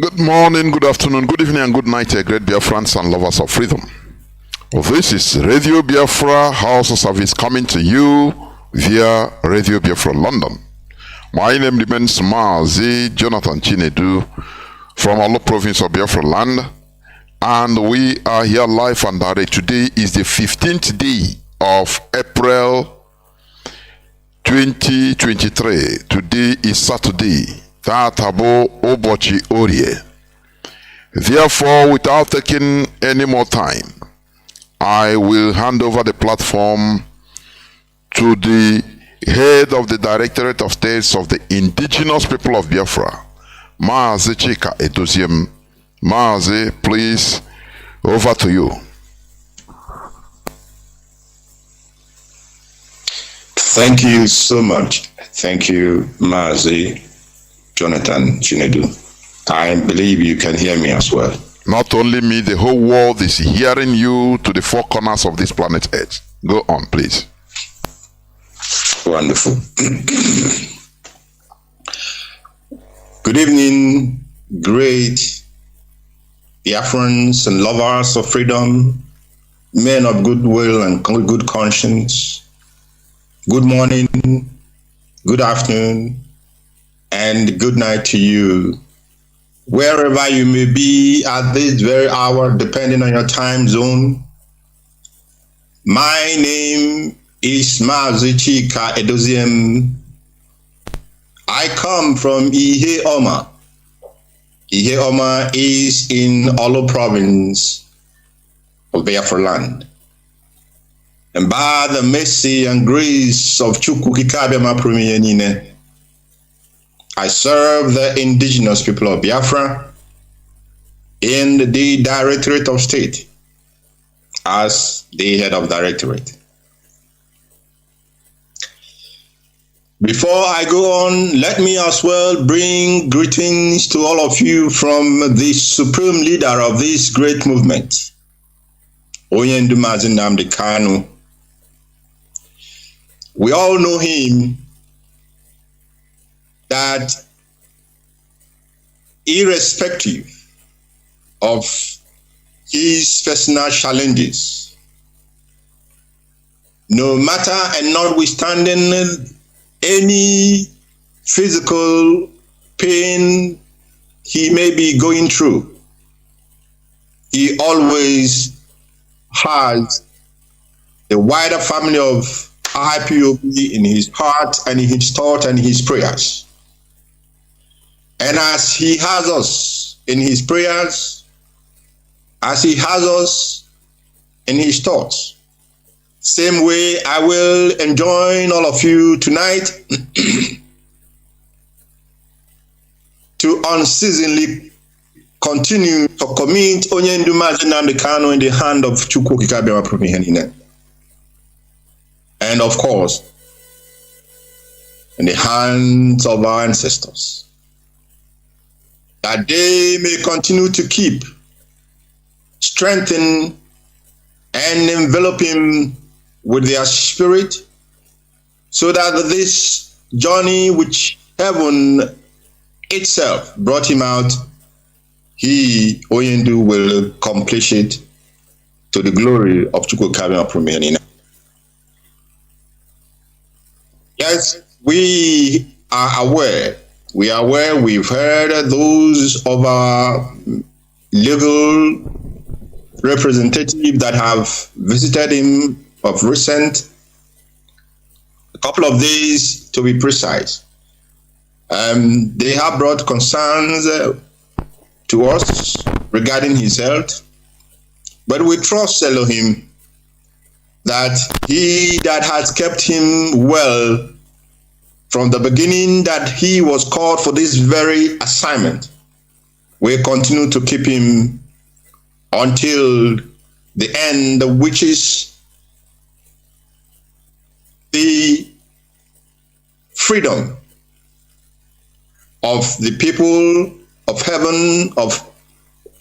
Good morning, good afternoon, good evening, and good night, great Biafrans and lovers of freedom. This is Radio Biafra HAUSA-SERVICE coming to you via Radio Biafra London. My name remains Mazi Chinedu from Olo province of Biafra land, and we are here live and direct. Today is the 15th day of April 2023. Today is Saturday. Tatabo Obochi Orie. Therefore, without taking any more time, I will hand over the platform to the head of the Directorate of States of the Indigenous People of Biafra, Mazi Chika Edoziem. Mazi, please, over to you. Thank you so much. Thank you, Mazi Jonathan Chinedu. I believe you can hear me as well. Not only me, the whole world is hearing you to the four corners of this planet Earth. Go on, please. Wonderful. Good evening, great Biafrans and lovers of freedom, men of goodwill and good conscience. Good morning, good afternoon, and good night to you, wherever you may be at this very hour, depending on your time zone. My name is Mazi Chika Edoziem. I come from Ihe Oma. Ihe Oma is in Olo province of Biafra land. And by the mercy and grace of Chukwu Kikabiyama Prumiyenine, I serve the indigenous people of Biafra in the Directorate of State as the head of Directorate. Before I go on, let me as well bring greetings to all of you from the supreme leader of this great movement, Nnamdi Kanu. We all know him, that irrespective of his personal challenges, no matter and notwithstanding any physical pain he may be going through, he always has the wider family of IPOB in his heart and in his thought and his prayers. And as he has us in his prayers, as he has us in his thoughts, same way I will enjoin all of you tonight to unceasingly continue to commit Onyendu Mazi Nnamdi Kanu in the hand of Chukwu Kikabiyama Prumiyenine. And of course, in the hands of our ancestors, that they may continue to keep, strengthen, and envelop him with their spirit, so that this journey which heaven itself brought him out, he, Oyendu, will accomplish it to the glory of Chukwu Kikabiyama Prumiyenine. Yes, we are aware. We are aware. We've heard those of our legal representative that have visited him of recent, a couple of days to be precise. They have brought concerns to us regarding his health, but we trust Elohim that he that has kept him well from the beginning that he was called for this very assignment will continue to keep him until the end, which is the freedom of the people of heaven, of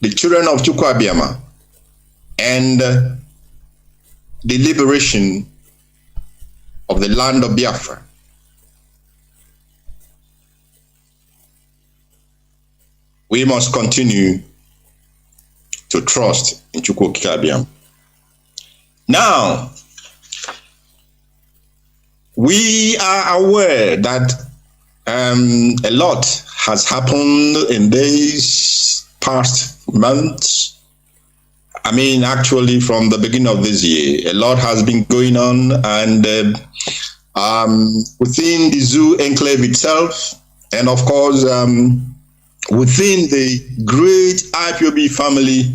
the children of Chukwu Abiyama, and the liberation of the land of Biafra. we must continue to trust in Chukwu Okike Abiam. Now, we are aware that a lot has happened in these past months. I mean, actually, from the beginning of this year, a lot has been going on, and within the zoo enclave itself, and of course, within the great IPOB family,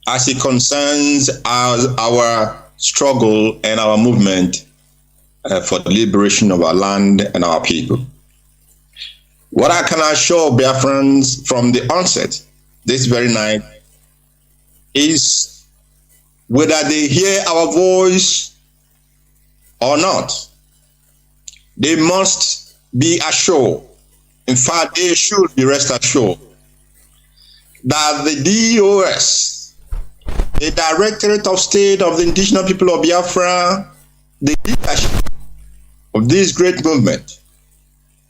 as it concerns our struggle and our movement for the liberation of our land and our people. What I can assure Biafrans from the onset, this very night, is whether they hear our voice or not, they must be assured, in fact, they should be rest assured, that the DOS, the Directorate of State of the Indigenous People of Biafra, the leadership of this great movement,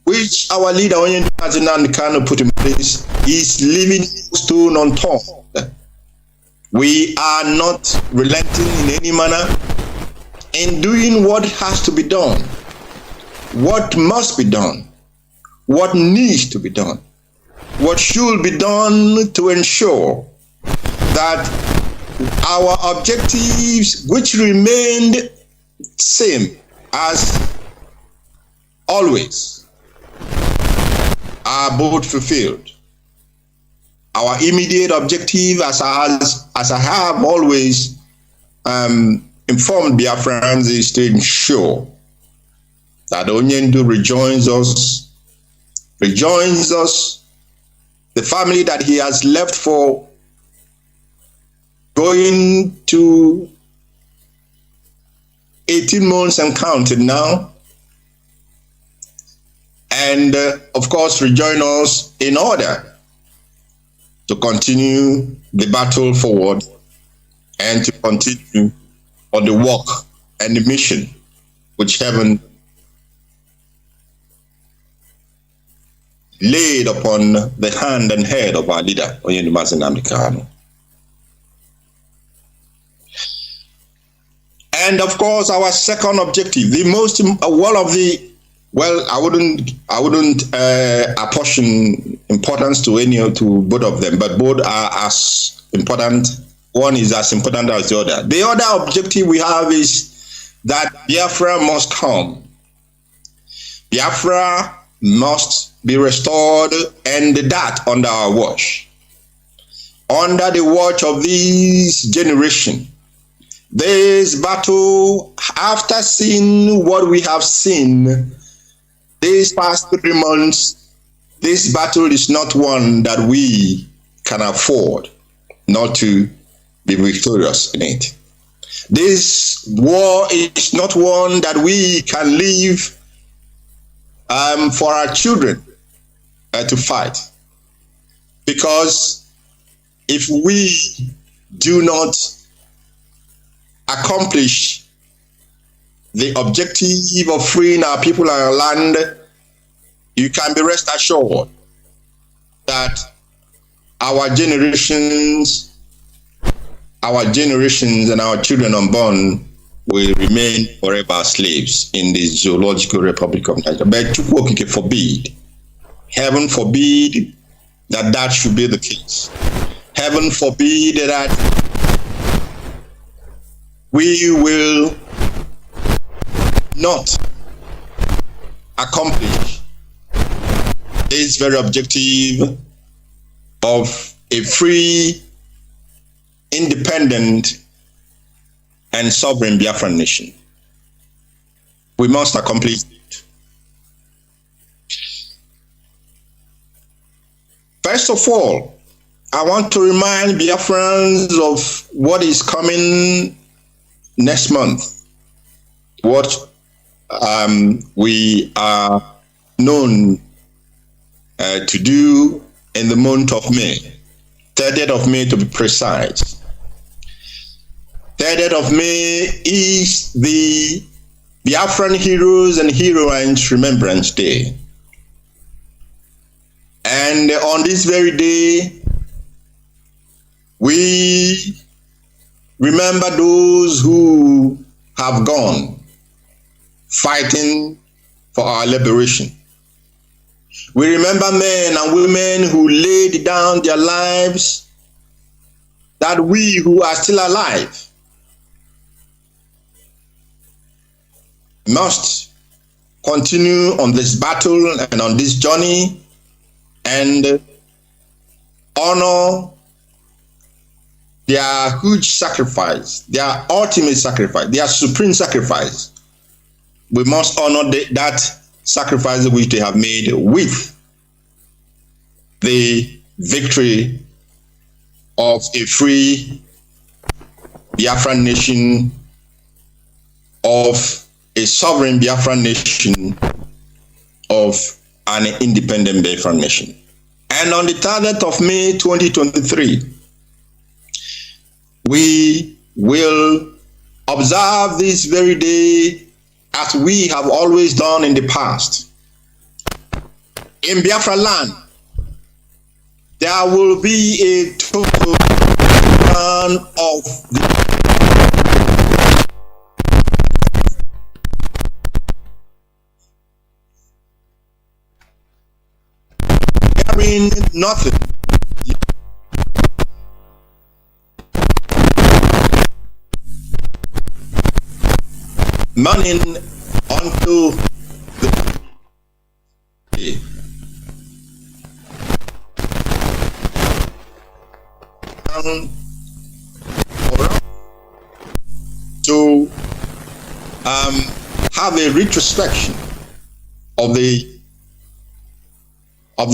which our leader Nnamdi Kanu put in place, is leaving no stone unturned. We are not relenting in any manner in doing what has to be done, what must be done, what needs to be done, what should be done to ensure that our objectives, which remained same as always, are both fulfilled. Our immediate objective, as I have always informed Biafrans, is to ensure that Onyendu rejoins us, the family that he has left for going to 18 months and counting now, and of course rejoin us in order to continue the battle forward and to continue on the work and the mission which heaven laid upon the hand and head of our leader, Mazi Kanu. And of course, our second objective, the most one of the, well, I wouldn't apportion importance to both of them, but both are as important. One is as important as the other. The other objective we have is that Biafra must come. Biafra must be restored, and that under our watch. Under the watch of this generation. This battle, after seeing what we have seen these past 3 months, this battle is not one that we can afford not to be victorious in it. This war is not one that we can leave for our children to fight. Because if we do not accomplish the objective of freeing our people and our land, you can be rest assured that our generations and our children unborn will remain forever slaves in the zoological republic of Nigeria. But Chukwu Okike forbid, heaven forbid that should be the case. Heaven forbid that we will not accomplish this very objective of a free, independent, and sovereign Biafran nation. We must accomplish it. First of all, I want to remind Biafrans of what is coming next month, what we are known to do in the month of May, 30th of May to be precise. 30th of May is the Biafran Heroes and Heroines Remembrance Day. And on this very day, we remember those who have gone fighting for our liberation. We remember men and women who laid down their lives that we who are still alive must continue on this battle and on this journey and honor their huge sacrifice, their ultimate sacrifice, their supreme sacrifice. We must honor that sacrifice which they have made with the victory of a free Biafran nation, of a sovereign Biafran nation, of an independent Biafran nation. And on the 30th of May 2023, we will observe this very day as we have always done in the past. In Biafra land, there will be a total of hearing nothing. Morning until the day. To have a retrospection of the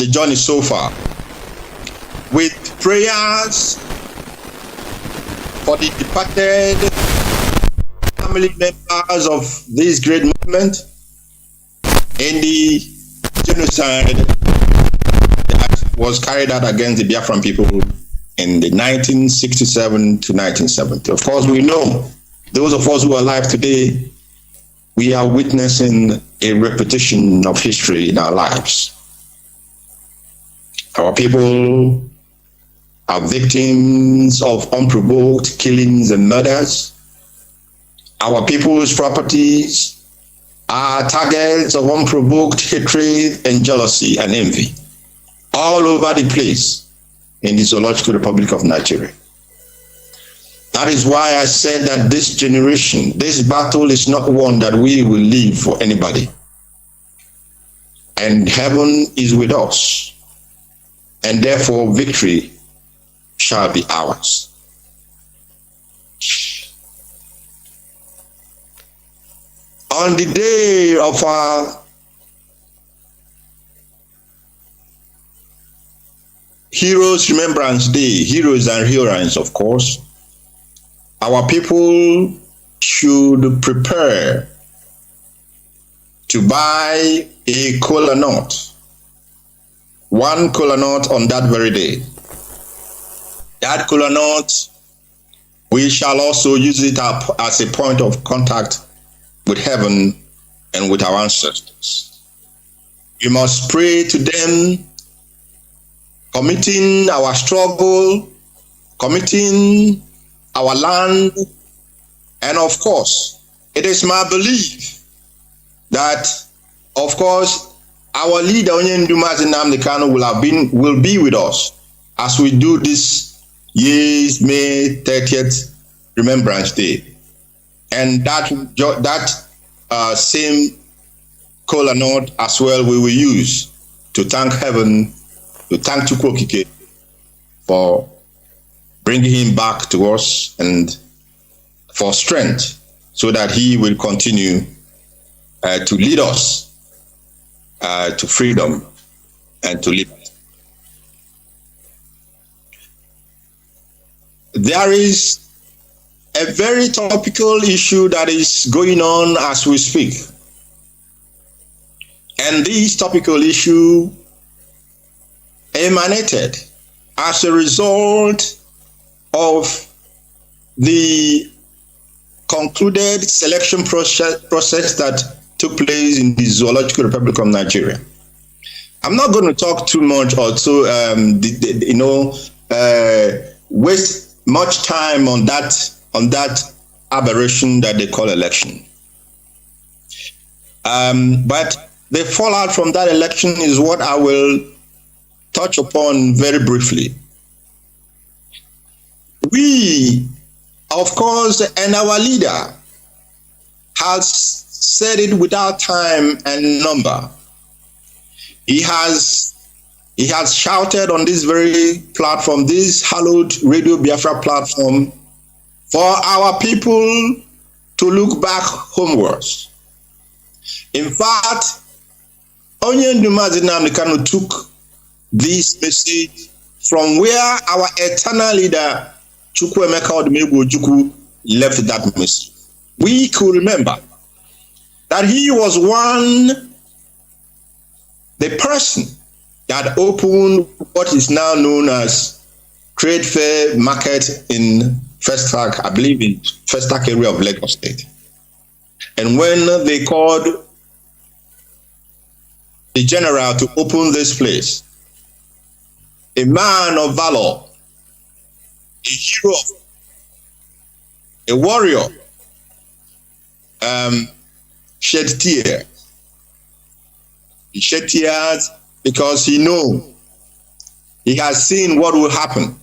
journey so far, with prayers for the departed family members of this great movement in the genocide that was carried out against the Biafran people in the 1967 to 1970. Of course, we know, those of us who are alive today, we are witnessing a repetition of history in our lives. Our people are victims of unprovoked killings and murders. Our people's properties are targets of unprovoked hatred and jealousy and envy all over the place in the Zoological Republic of Nigeria. That is why I said that this generation, this battle is not one that we will leave for anybody. And heaven is with us, and therefore victory shall be ours. On the day of our Heroes Remembrance Day, heroes and heroines, of course, our people should prepare to buy a kola nut, one kola nut on that very day. That kola nut, we shall also use it up as a point of contact with heaven and with our ancestors. We must pray to them, committing our struggle, committing our land, and of course, it is my belief that, of course, our leader Mazi Nnamdi will be with us as we do this year's May 30th Remembrance Day. And that same kola nut as well we will use to thank heaven, to thank Chukwokike for bringing him back to us and for strength so that he will continue to lead us to freedom and to liberty. There is a very topical issue that is going on as we speak. And this topical issue emanated as a result of the concluded selection process that took place in the Zoological Republic of Nigeria. I'm not going to talk too much or so, waste much time on that aberration that they call election. But the fallout from that election is what I will touch upon very briefly. We, of course, and our leader has said it without time and number. He has shouted on this very platform, this hallowed Radio Biafra platform, for our people to look back homewards. In fact, Mazi Nnamdi Kanu took this message from where our eternal leader Chukwuemeka Odumegwu Ojukwu left that message. We could remember that he was the person that opened what is now known as Trade Fair Market in Festac, I believe in Festac area of Lagos State. And when they called the general to open this place, a man of valor, a hero, a warrior, shed tears. He shed tears because he knew, he has seen what will happen.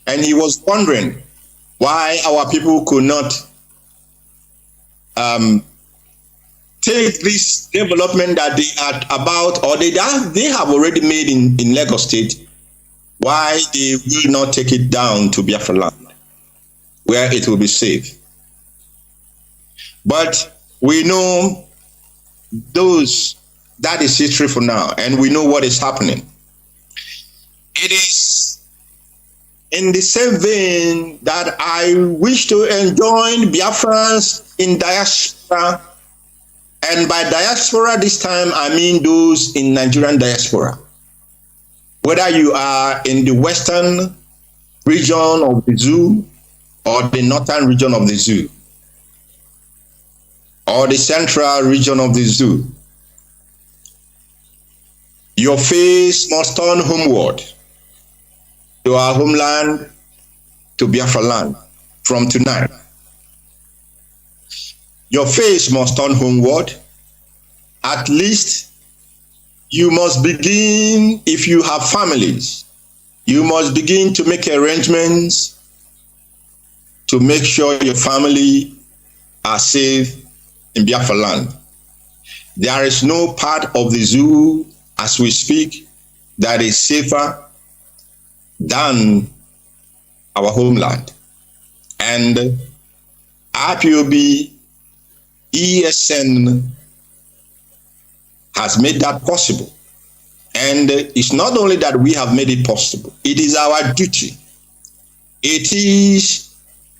And he was wondering why our people could not take this development that they are about, or they have already made in Lagos State, why they will not take it down to Biafra land, where it will be safe. But we know that is history for now, and we know what is happening. It is in the same vein that I wish to enjoin Biafrans in diaspora, and by diaspora this time I mean those in Nigerian diaspora. Whether you are in the western region of the zoo, or the northern region of the zoo, or the central region of the zoo, your face must turn homeward to our homeland, to Biafra land from tonight. Your face must turn homeward. At least you must begin, if you have families, you must begin to make arrangements to make sure your family are safe in Biafra land. There is no part of the zoo as we speak that is safer than our homeland. And IPOB ESN has made that possible. And it's not only that we have made it possible, it is our duty. It is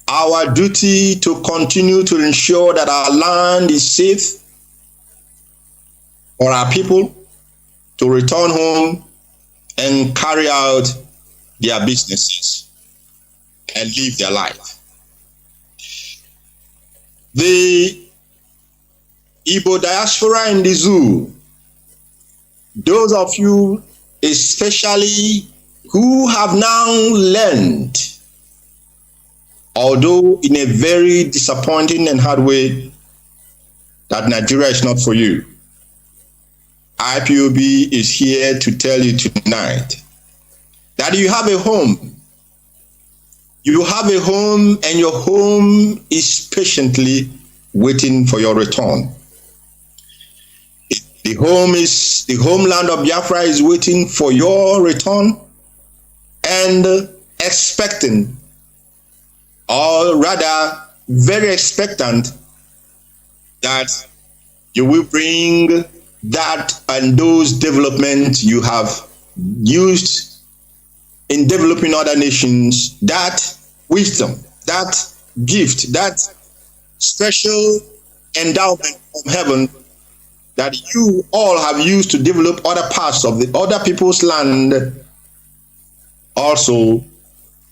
our duty to continue to ensure that our land is safe for our people to return home and carry out their businesses and live their life. The Igbo diaspora in the zoo, those of you especially who have now learned, although in a very disappointing and hard way, that Nigeria is not for you, IPOB is here to tell you tonight that you have a home. You have a home, and your home is patiently waiting for your return. The homeland of Biafra is waiting for your return and expecting, or rather very expectant, that you will bring that and those developments you have used in developing other nations, that wisdom, that gift, that special endowment from heaven that you all have used to develop other parts of the other people's land. Also,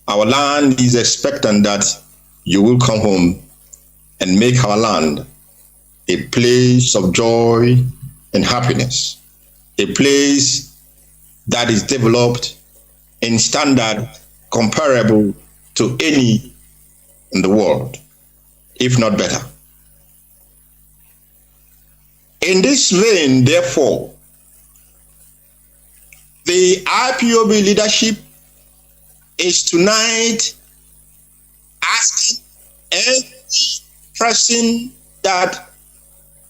our land is expectant that you will come home and make our land a place of joy and happiness, a place that is developed in standard comparable to any in the world, if not better. In this vein, therefore, the IPOB leadership is tonight asking every person that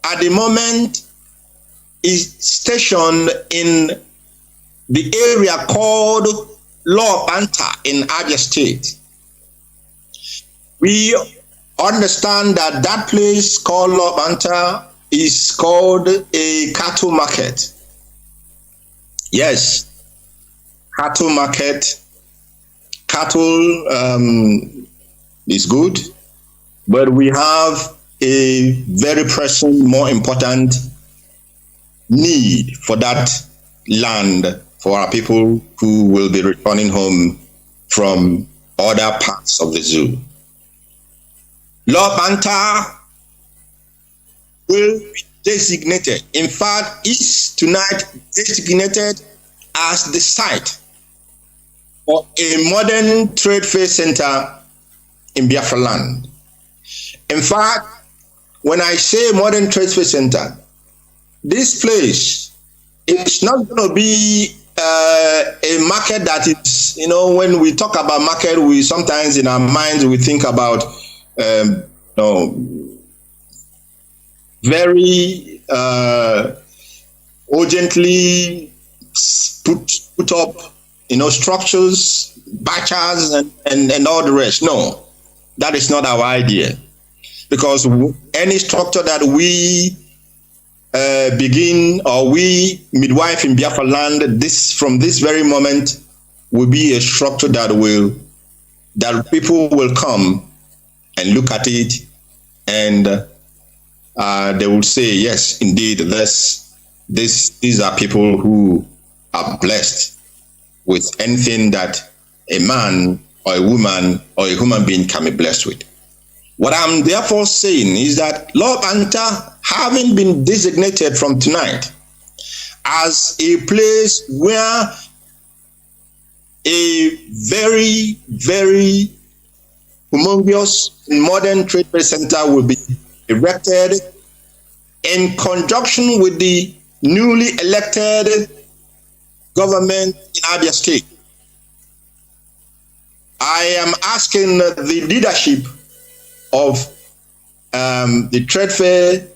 at the moment is stationed in the area called Law Banta in Abia State. We understand that that place called Law Banta is called a cattle market. Yes, cattle market. Cattle is good, but we have a very pressing, more important need for that land for our people who will be returning home from other parts of the zoo. Law Banta will be designated, in fact, is tonight designated as the site for a modern trade fair center in Biafra land. In fact, when I say modern trade fair center, this place is not going to be a market that is, you know, when we talk about market, we sometimes in our minds we think about, you know, very urgently put up, you know, structures, batches, and all the rest. No, that is not our idea. Because any structure that we begin or we midwife in Biafra land, from this very moment will be a structure that people will come and look at it, and they will say, yes, indeed, these are people who are blessed with anything that a man or a woman or a human being can be blessed with. What I'm therefore saying is that Law Banta, having been designated from tonight as a place where a very, very humongous modern trade fair center will be erected in conjunction with the newly elected government in Abia State. I am asking the leadership of the trade fair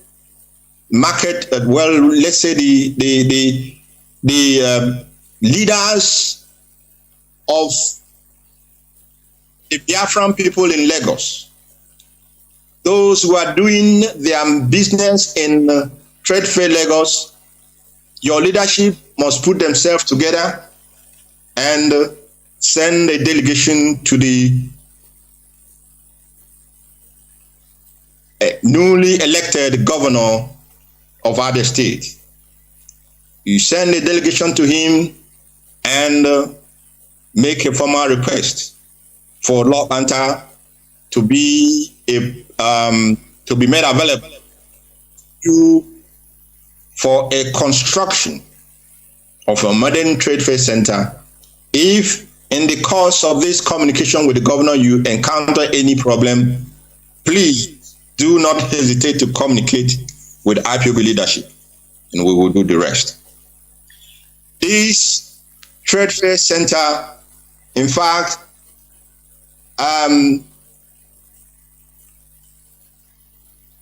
market, well, let's say the leaders of the Biafran people in Lagos, those who are doing their business in Trade Fair Lagos, your leadership must put themselves together and send a delegation to the newly elected governor of Abia State. You send a delegation to him and make a formal request for Law Banta to be made available for a construction of a modern trade fair center. If in the course of this communication with the governor you encounter any problem, please do not hesitate to communicate with IPOB leadership, and we will do the rest. This trade fair center, in fact,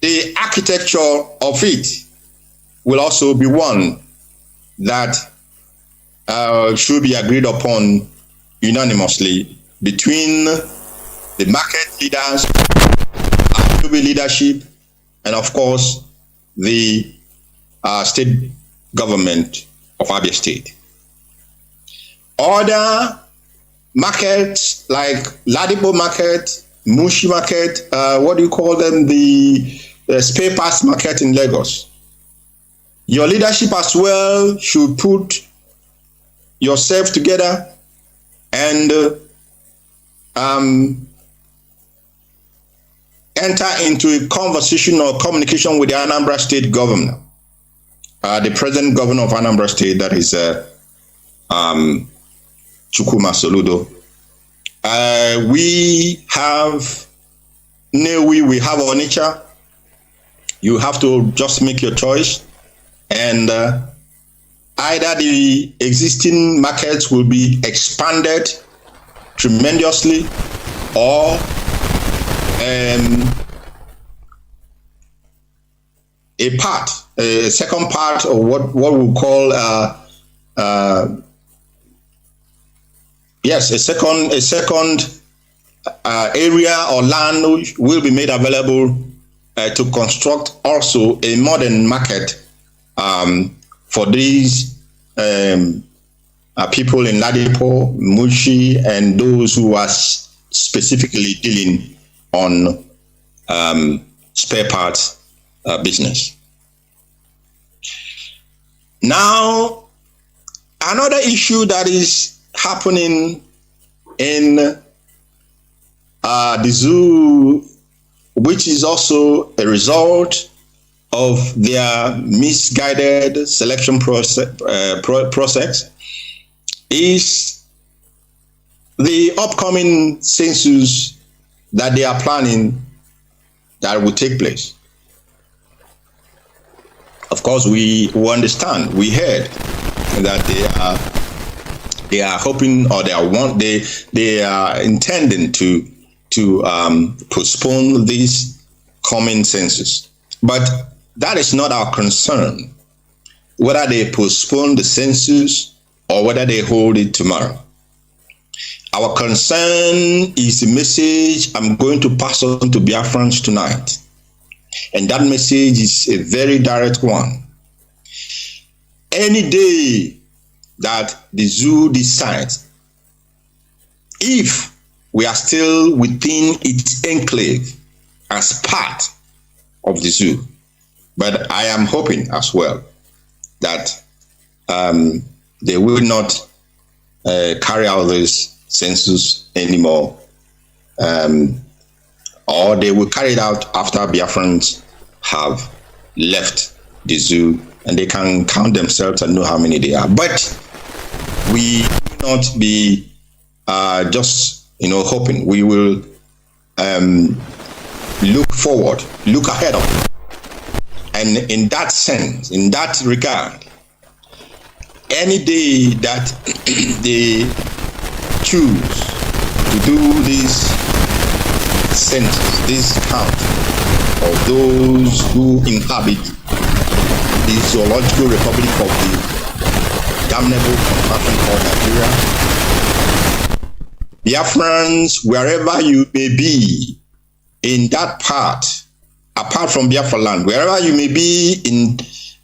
the architecture of it will also be one that should be agreed upon unanimously between the market leaders, IPOB leadership, and of course the state government of Abia State. Other markets like Ladipo Market, Mushi Market, what do you call them? The spare parts market in Lagos. Your leadership as well should put yourself together and enter into a conversation or communication with the Anambra State governor, the present governor of Anambra State, that is Chukuma Soludo. We have Newi, we have Onitsha. You have to just make your choice, and either the existing markets will be expanded tremendously, or a second part of what we call a second area or land will be made available to construct also a modern market for these people in Ladipo, Mushi, and those who are specifically dealing on spare parts business. Now, another issue that is happening in the zoo, which is also a result of their misguided selection process, is the upcoming census that they are planning that will take place. Of course, we understand, we heard that they are hoping, or they are intending to postpone this coming census. But that is not our concern, whether they postpone the census or whether they hold it tomorrow. Our concern is the message I'm going to pass on to Biafrans tonight. And that message is a very direct one. Any day that the zoo decides, if we are still within its enclave as part of the zoo, but I am hoping as well that they will not carry out this census anymore, or they will carry it out after Biafrans have left the zoo, and they can count themselves and know how many they are. But we will not be just hoping. We will look forward, look ahead of it. And in that sense, in that regard, any day that they choose to do this census, this count of those who inhabit the zoological republic of the damnable country called Nigeria, Biafrans, wherever you may be in that part, apart from Biafra land, wherever you may be in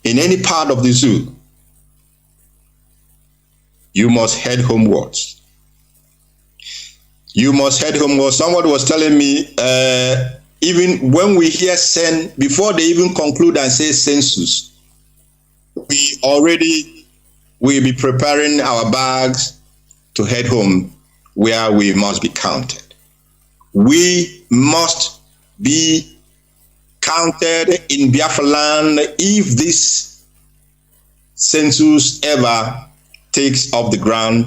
any part of the zoo, you must head homewards. You must head homewards. Somebody was telling me, even when we hear before they even conclude and say census, we already will be preparing our bags to head home, where we must be counted. We must be counted in Biafra land if this census ever takes off the ground,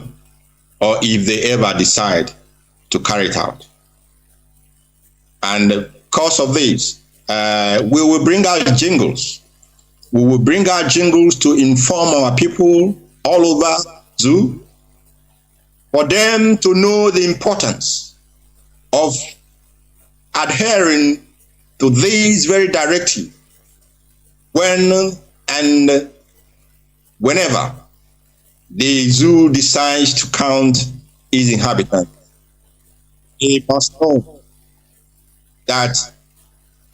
or if they ever decide to carry it out. And because of this, we will bring out jingles. We will bring out jingles to inform our people all over zoo, for them to know the importance of adhering to these very directives when and whenever the zoo decides to count its inhabitants. They must know that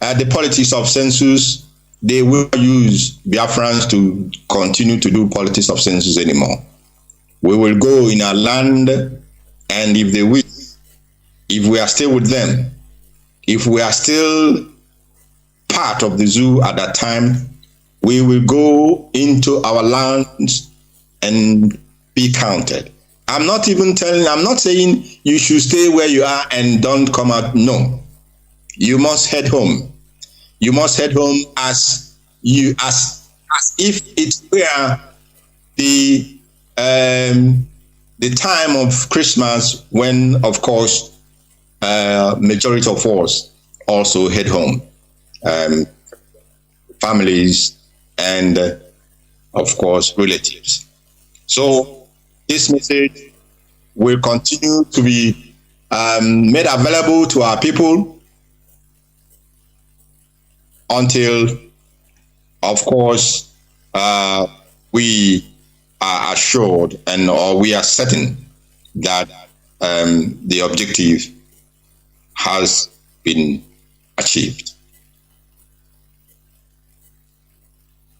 the politics of census, they will use Biafrans to continue to do politics of census anymore. We will go in our land, and if they wish, if we are still with them, if we are still part of the zoo at that time, we will go into our lands and be counted. I'm not saying you should stay where you are and don't come out. No. You must head home. You must head home as if it were the the time of Christmas when, of course, majority of us also head home, families and, of course, relatives. So this message will continue to be made available to our people until, of course, we are assured or we are certain that the objective has been achieved.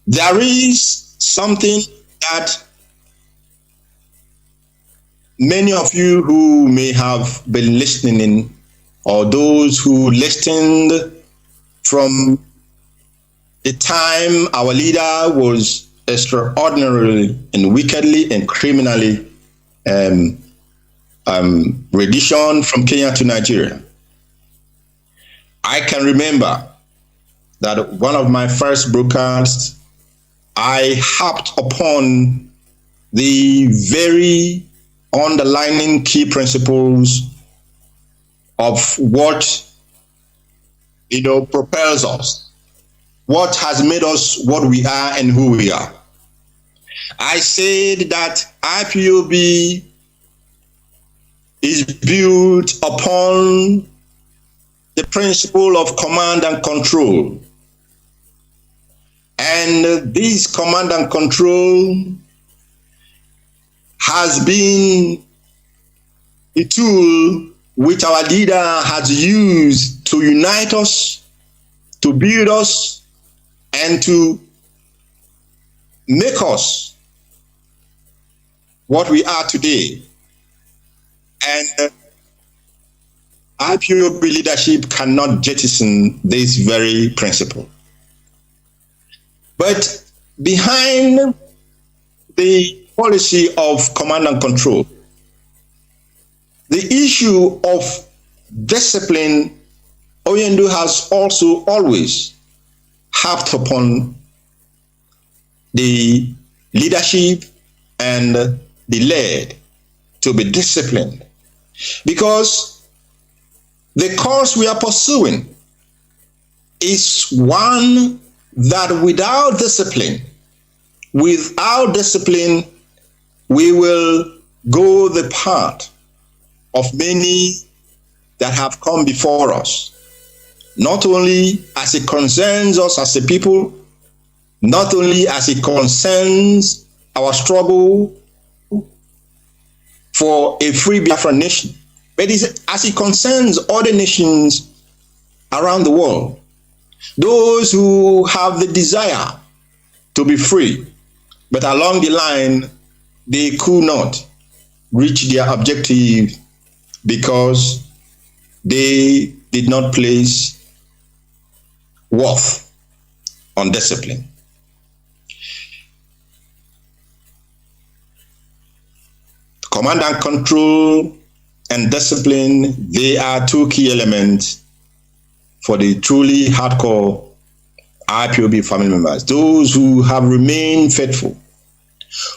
There is something that many of you who may have been listening in, or those who listened from the time our leader was extraordinarily and wickedly and criminally renditioned from Kenya to Nigeria. I can remember that one of my first broadcasts, I harped upon the very underlining key principles of what propels us, what has made us what we are and who we are. I said that IPOB is built upon the principle of command and control. And this command and control has been a tool which our leader has used to unite us, to build us, and to make us what we are today. And IPOB leadership cannot jettison this very principle. But behind the policy of command and control, the issue of discipline, Oyendu has also always harped upon the leadership and the led to be disciplined, because the course we are pursuing is one that without discipline, we will go the path of many that have come before us, not only as it concerns us as a people, not only as it concerns our struggle for a free Biafra nation, but as it concerns other nations around the world, those who have the desire to be free, but along the line, they could not reach their objective because they did not place worth on discipline. Command and control and discipline, they are two key elements for the truly hardcore IPOB family members, those who have remained faithful,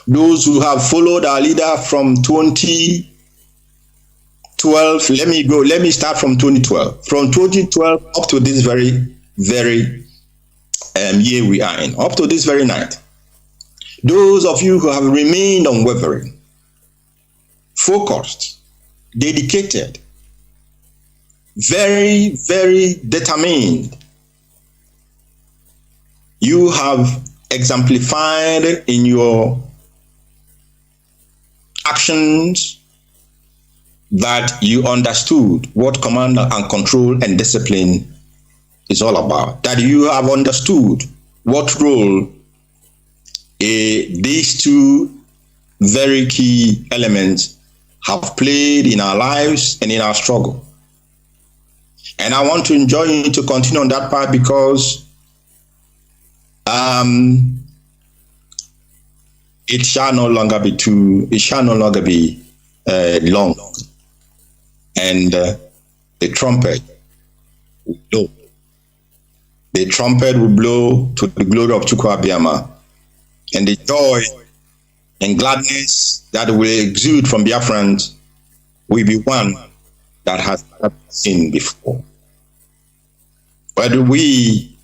those who have followed our leader from 2012. Let me start from 2012. From 2012 up to this very year we are in, up to this very night. Those of you who have remained unwavering, focused, dedicated, very, very determined, you have exemplified in your actions that you understood what command and control and discipline is all about, that you have understood what role these two very key elements have played in our lives and in our struggle. And I want to enjoin you to continue on that part, because it shall no longer be long, and the trumpet will blow. The trumpet will blow to the glory of Chukwu Abiyama, and the joy and gladness that will exude from Biafrans will be one that has not seen before. But we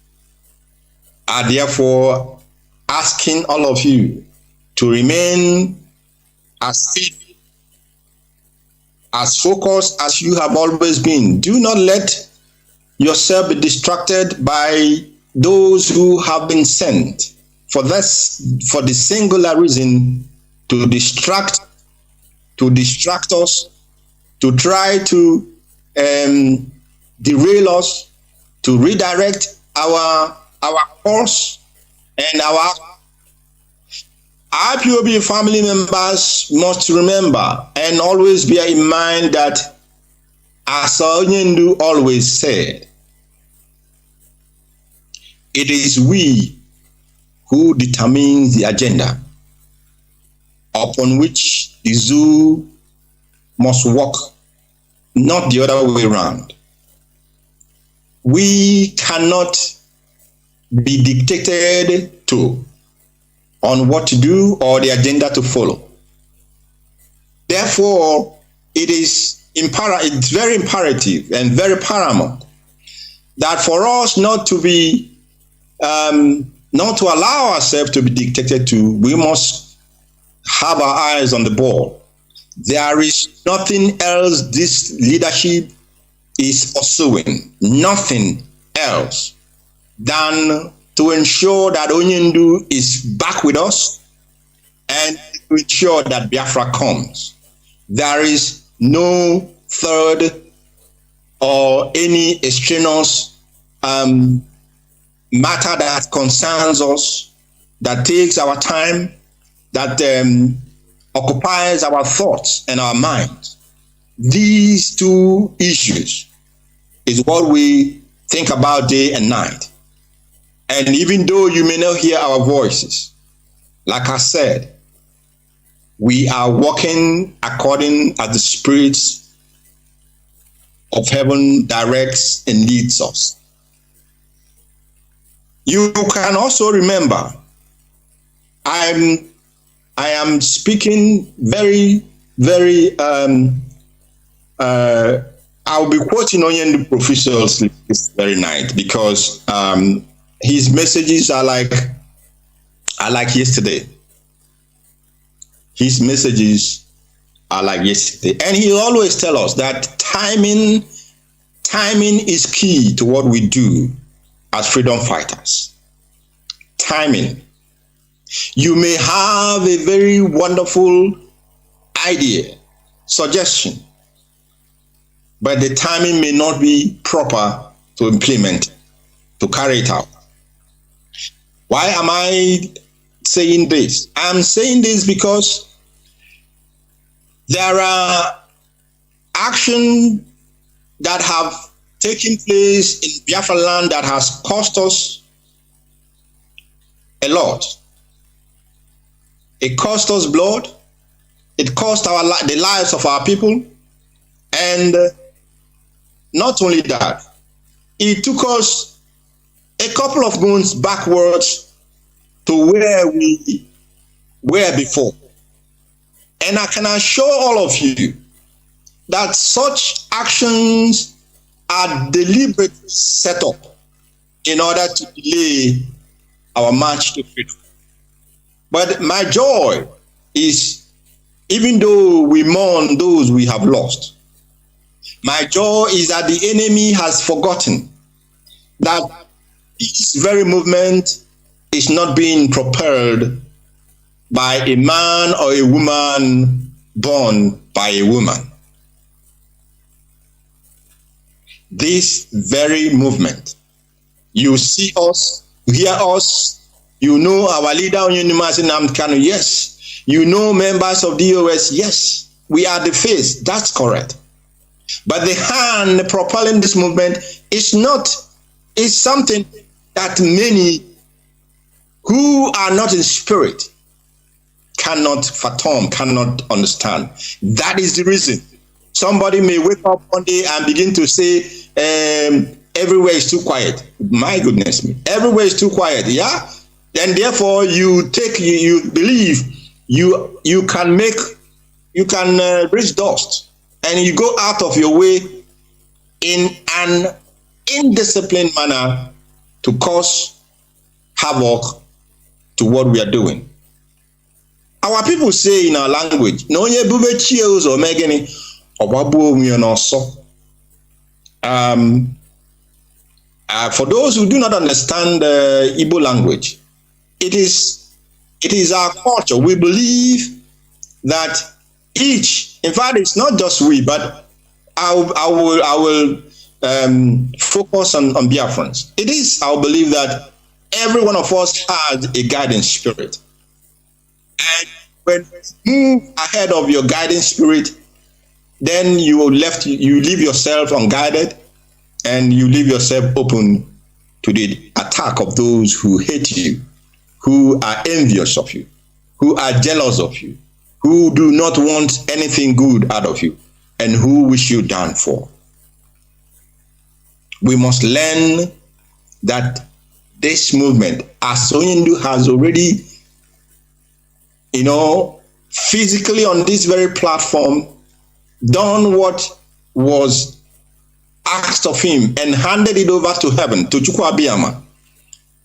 are therefore asking all of you to remain as fit, as focused as you have always been. Do not let yourself be distracted by those who have been sent for the singular reason to distract us, to try to derail us, to redirect our course, and our IPOB family members must remember and always bear in mind that, as Onyendu always said, it is we who determine the agenda upon which the zoo must walk, not the other way around. We cannot be dictated to on what to do or the agenda to follow. Therefore, it's very imperative and very paramount that for us not to allow ourselves to be dictated to. We must have our eyes on the ball. There is nothing else this leadership is pursuing, nothing else than to ensure that Onyendu is back with us and to ensure that Biafra comes. There is no third or any extraneous matter that concerns us, that takes our time, that occupies our thoughts and our minds. These two issues is what we think about day and night. And even though you may not hear our voices, like I said, we are walking according as the spirits of heaven directs and leads us. You can also remember, I am speaking very, very, I'll be quoting Onyendu profusely this very night because his messages are like yesterday. His messages are like yesterday. And he always tells us that timing is key to what we do as freedom fighters. Timing. You may have a very wonderful idea, suggestion, but the timing may not be proper to implement, to carry it out. Why am I saying this? I'm saying this because there are actions that have taken place in Biafra land that has cost us a lot. It cost us blood. It cost the lives of our people. And not only that, it took us a couple of months backwards to where we were before. And I can assure all of you that such actions are deliberately set up in order to delay our march to freedom. But my joy is, even though we mourn those we have lost, my joy is that the enemy has forgotten that this very movement is not being propelled by a man or a woman born by a woman. This very movement, you see us, you hear us, you know our leader, Nnamdi Kanu, yes. You know members of DOS, yes. We are the face, that's correct. But the hand propelling this movement is something that many who are not in spirit cannot fathom, cannot understand. That is the reason. Somebody may wake up one day and begin to say, everywhere is too quiet. My goodness me, everywhere is too quiet, yeah? And therefore you believe you can raise dust, and you go out of your way in an indisciplined manner to cause havoc to what we are doing. Our people say in our language, "No ye bube chios or megani obabu mionoso." For those who do not understand the Igbo language, it is our culture. We believe that each, in fact, it's not just we, but I will focus on Biafrans. It is our belief that every one of us has a guiding spirit. And when you move ahead of your guiding spirit, then you leave yourself unguided, and you leave yourself open to the attack of those who hate you, who are envious of you, who are jealous of you, who do not want anything good out of you, and who wish you downfall. We must learn that this movement, as Soyindu has already, physically on this very platform, done what was asked of him and handed it over to heaven, to Chukwu Abiyama.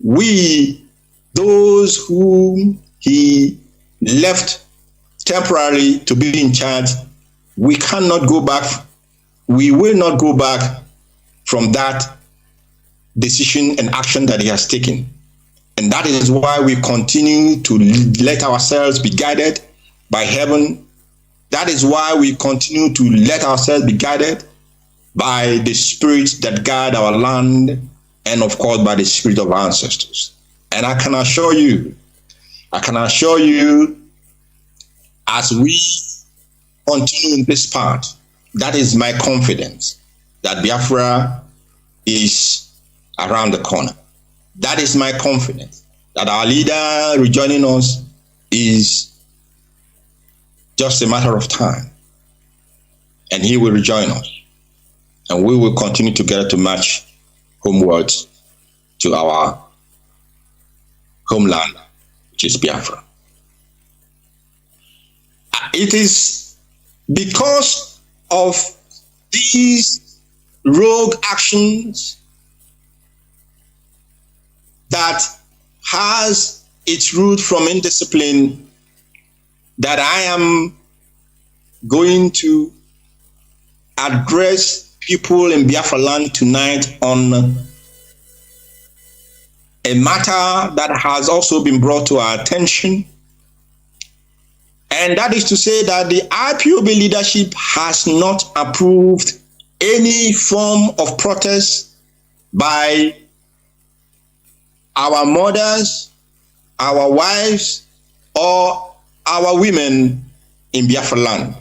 We, those whom he left temporarily to be in charge, we cannot go back. We will not go back from that decision and action that he has taken. And that is why we continue to let ourselves be guided by heaven. That is why we continue to let ourselves be guided by the spirits that guide our land, and of course by the spirit of our ancestors. And I can assure you, as we continue in this path, that is my confidence that Biafra is around the corner. That is my confidence that our leader rejoining us is just a matter of time, and he will rejoin us. And we will continue together to march homewards to our homeland, which is Biafra. It is because of these rogue actions that has its root from indiscipline that I am going to address people in Biafra land tonight on a matter that has also been brought to our attention. And that is to say that the IPOB leadership has not approved any form of protest by our mothers, our wives, or our women in Biafra land.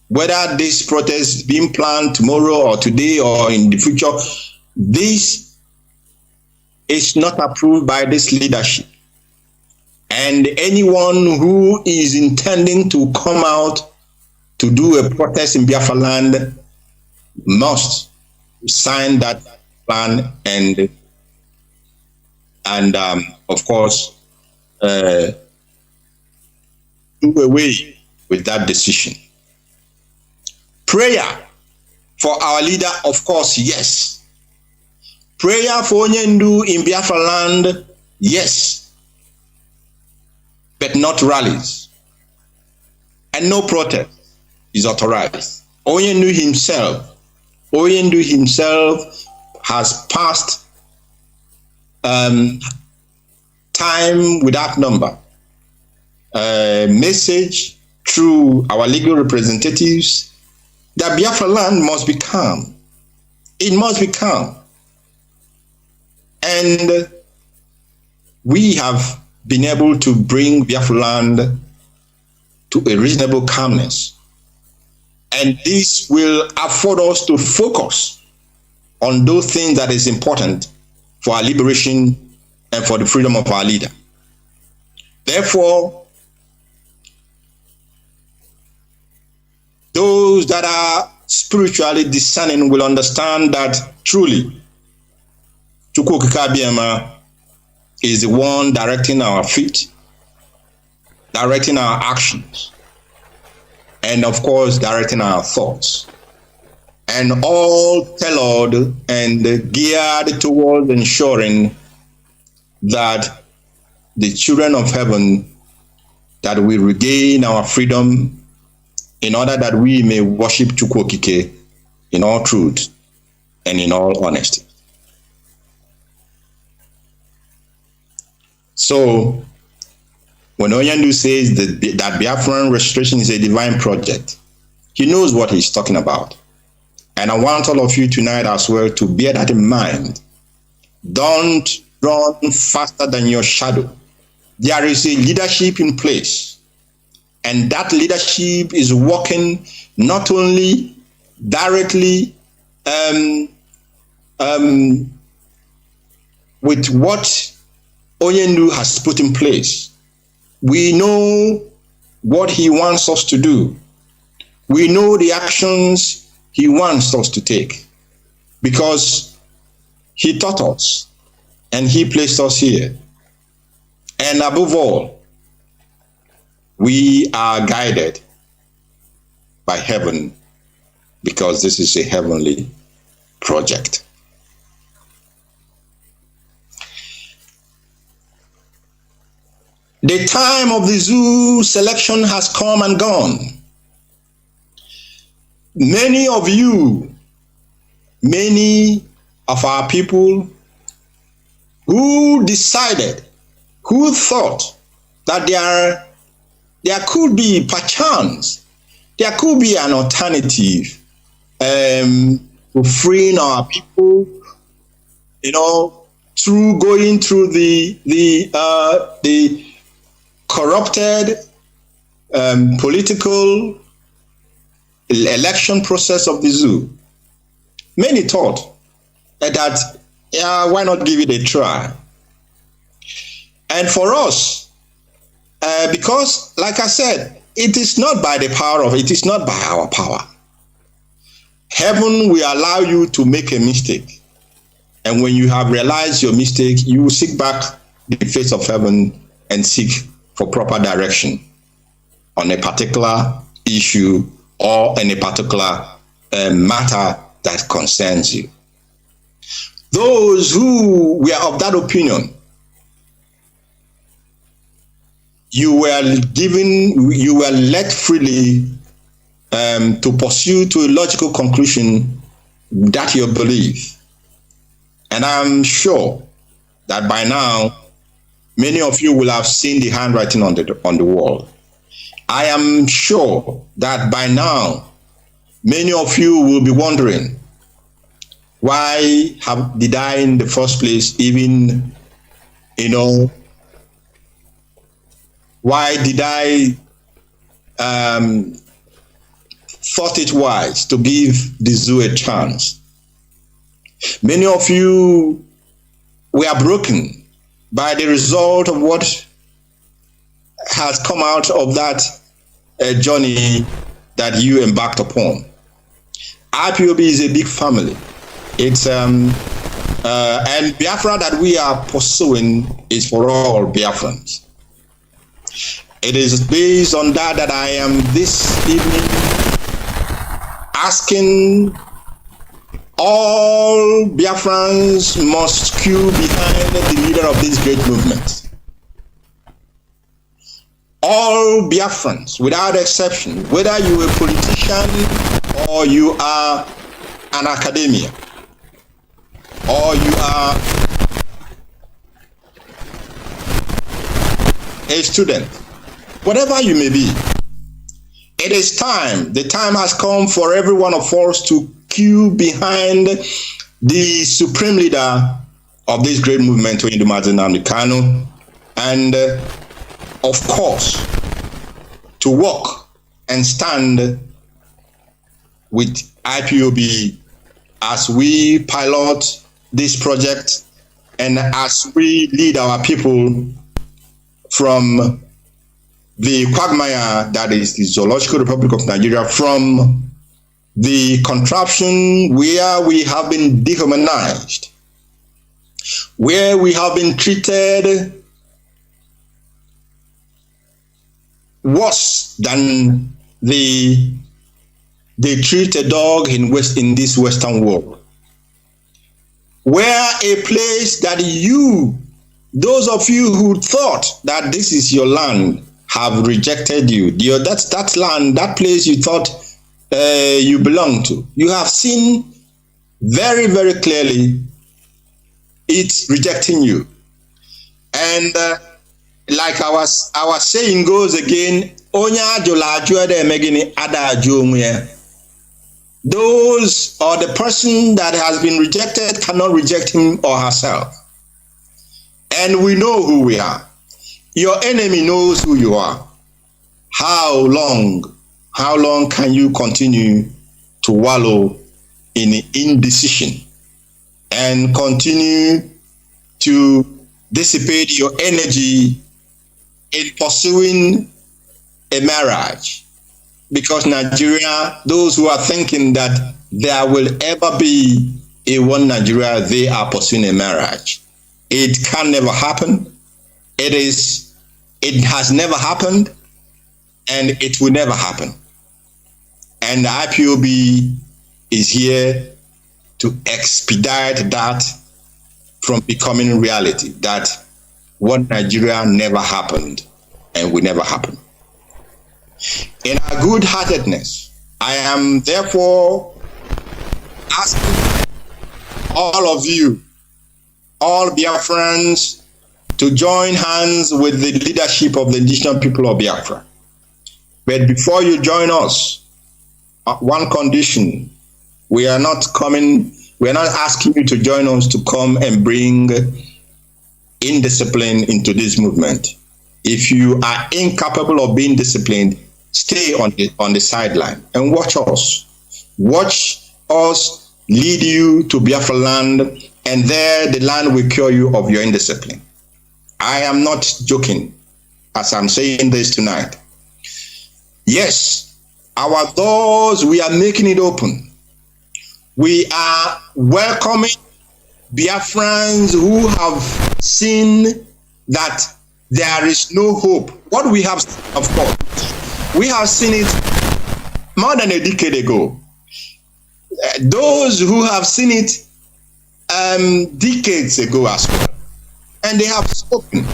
Whether this protest is being planned tomorrow or today or in the future, this is not approved by this leadership. And anyone who is intending to come out to do a protest in Biafra land must sign that plan and of course do away with that decision. Prayer for our leader, of course, yes. Prayer for Onyendu in Biafra land, yes. But not rallies. And no protest is authorized. Onyendu himself has passed time without number. Message through our legal representatives that Biafra land must be calm. It must be calm. And we have been able to bring Biafra land to a reasonable calmness. And this will afford us to focus on those things that is important for our liberation and for the freedom of our leader. Therefore, those that are spiritually discerning will understand that truly Chukwu Abiyama is the one directing our feet. directing our actions, and of course, directing our thoughts. And all tailored and geared towards ensuring that the children of heaven, that we regain our freedom in order that we may worship Chukwokike in all truth and in all honesty. So, when Onyendu says that Biafran restoration is a divine project, he knows what he's talking about. And I want all of you tonight as well to bear that in mind. Don't run faster than your shadow. There is a leadership in place, and that leadership is working not only directly with what Onyendu has put in place. We know what he wants us to do. We know the actions he wants us to take, because he taught us and he placed us here. And above all, we are guided by heaven, because this is a heavenly project. The time of the zoo selection has come and gone. Many of you, many of our people who decided, who thought that there could be, perchance, there could be an alternative to freeing our people, through going through the corrupted political election process of the zoo. Many thought that, why not give it a try? And for us, because, like I said, it is not by the power of, it is not by our power. Heaven will allow you to make a mistake. And when you have realized your mistake, you will seek back the face of heaven and seek for proper direction on a particular issue or in a particular matter that concerns you. Those who were of that opinion, you were led freely to pursue to a logical conclusion that you believe. And I'm sure that by now, many of you will have seen the handwriting on the wall. I am sure that by now, many of you will be wondering, why did I in the first place even, why did I thought it wise to give the zoo a chance? Many of you were broken by the result of what has come out of that journey that you embarked upon. IPOB is a big family. It's and Biafra that we are pursuing is for all Biafrans. It is based on that I am this evening asking all Biafrans must queue behind the leader of this great movement. All Biafrans, without exception, whether you are a politician or you are an academia, or you are a student, whatever you may be, it is time. The time has come for every one of us to queue behind the supreme leader of this great movement, Nnamdi Kanu, and of course, to walk and stand with IPOB as we pilot this project and as we lead our people from the quagmire that is the Zoological Republic of Nigeria, from the contraption where we have been dehumanized, where we have been treated worse than they treat a dog in this Western world. Where a place that those of you who thought that this is your land, have rejected you. That land, that place you thought you belong to. You have seen very, very clearly it's rejecting you. And like our saying goes again, those or the person that has been rejected cannot reject him or herself. And we know who we are. Your enemy knows who you are. How long can you continue to wallow in indecision and continue to dissipate your energy in pursuing a marriage? Because Nigeria, those who are thinking that there will ever be a one Nigeria, they are pursuing a marriage. It can never happen. It has never happened, and it will never happen. And the IPOB is here to expedite that from becoming reality, that one Nigeria never happened and will never happen. In our good-heartedness, I am therefore asking all of you, all Biafrans, to join hands with the leadership of the indigenous people of Biafra. But before you join us, one condition: we are not asking you to join us to come and bring indiscipline into this movement. If you are incapable of being disciplined, stay on the sideline and watch us. Watch us lead you to Biafra land, and there the land will cure you of your indiscipline. I am not joking as I'm saying this tonight. Yes, our doors, we are making it open. We are welcoming Biafrans who have seen that there is no hope. What we have, of course, we have seen it more than a decade ago. Those who have seen it decades ago as well. And they have spoken.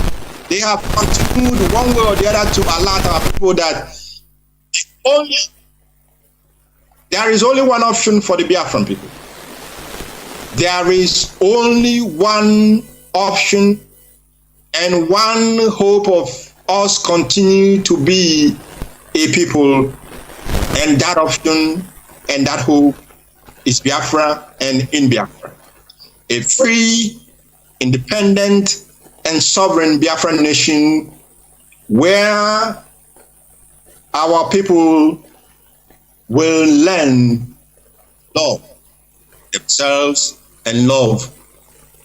They have continued one way or the other to alert our people that there is only one option for the Biafran people. There is only one option and one hope of us continue to be a people, and that option and that hope is Biafra and in Biafra. A free, independent, and sovereign Biafran nation where our people will learn love themselves and love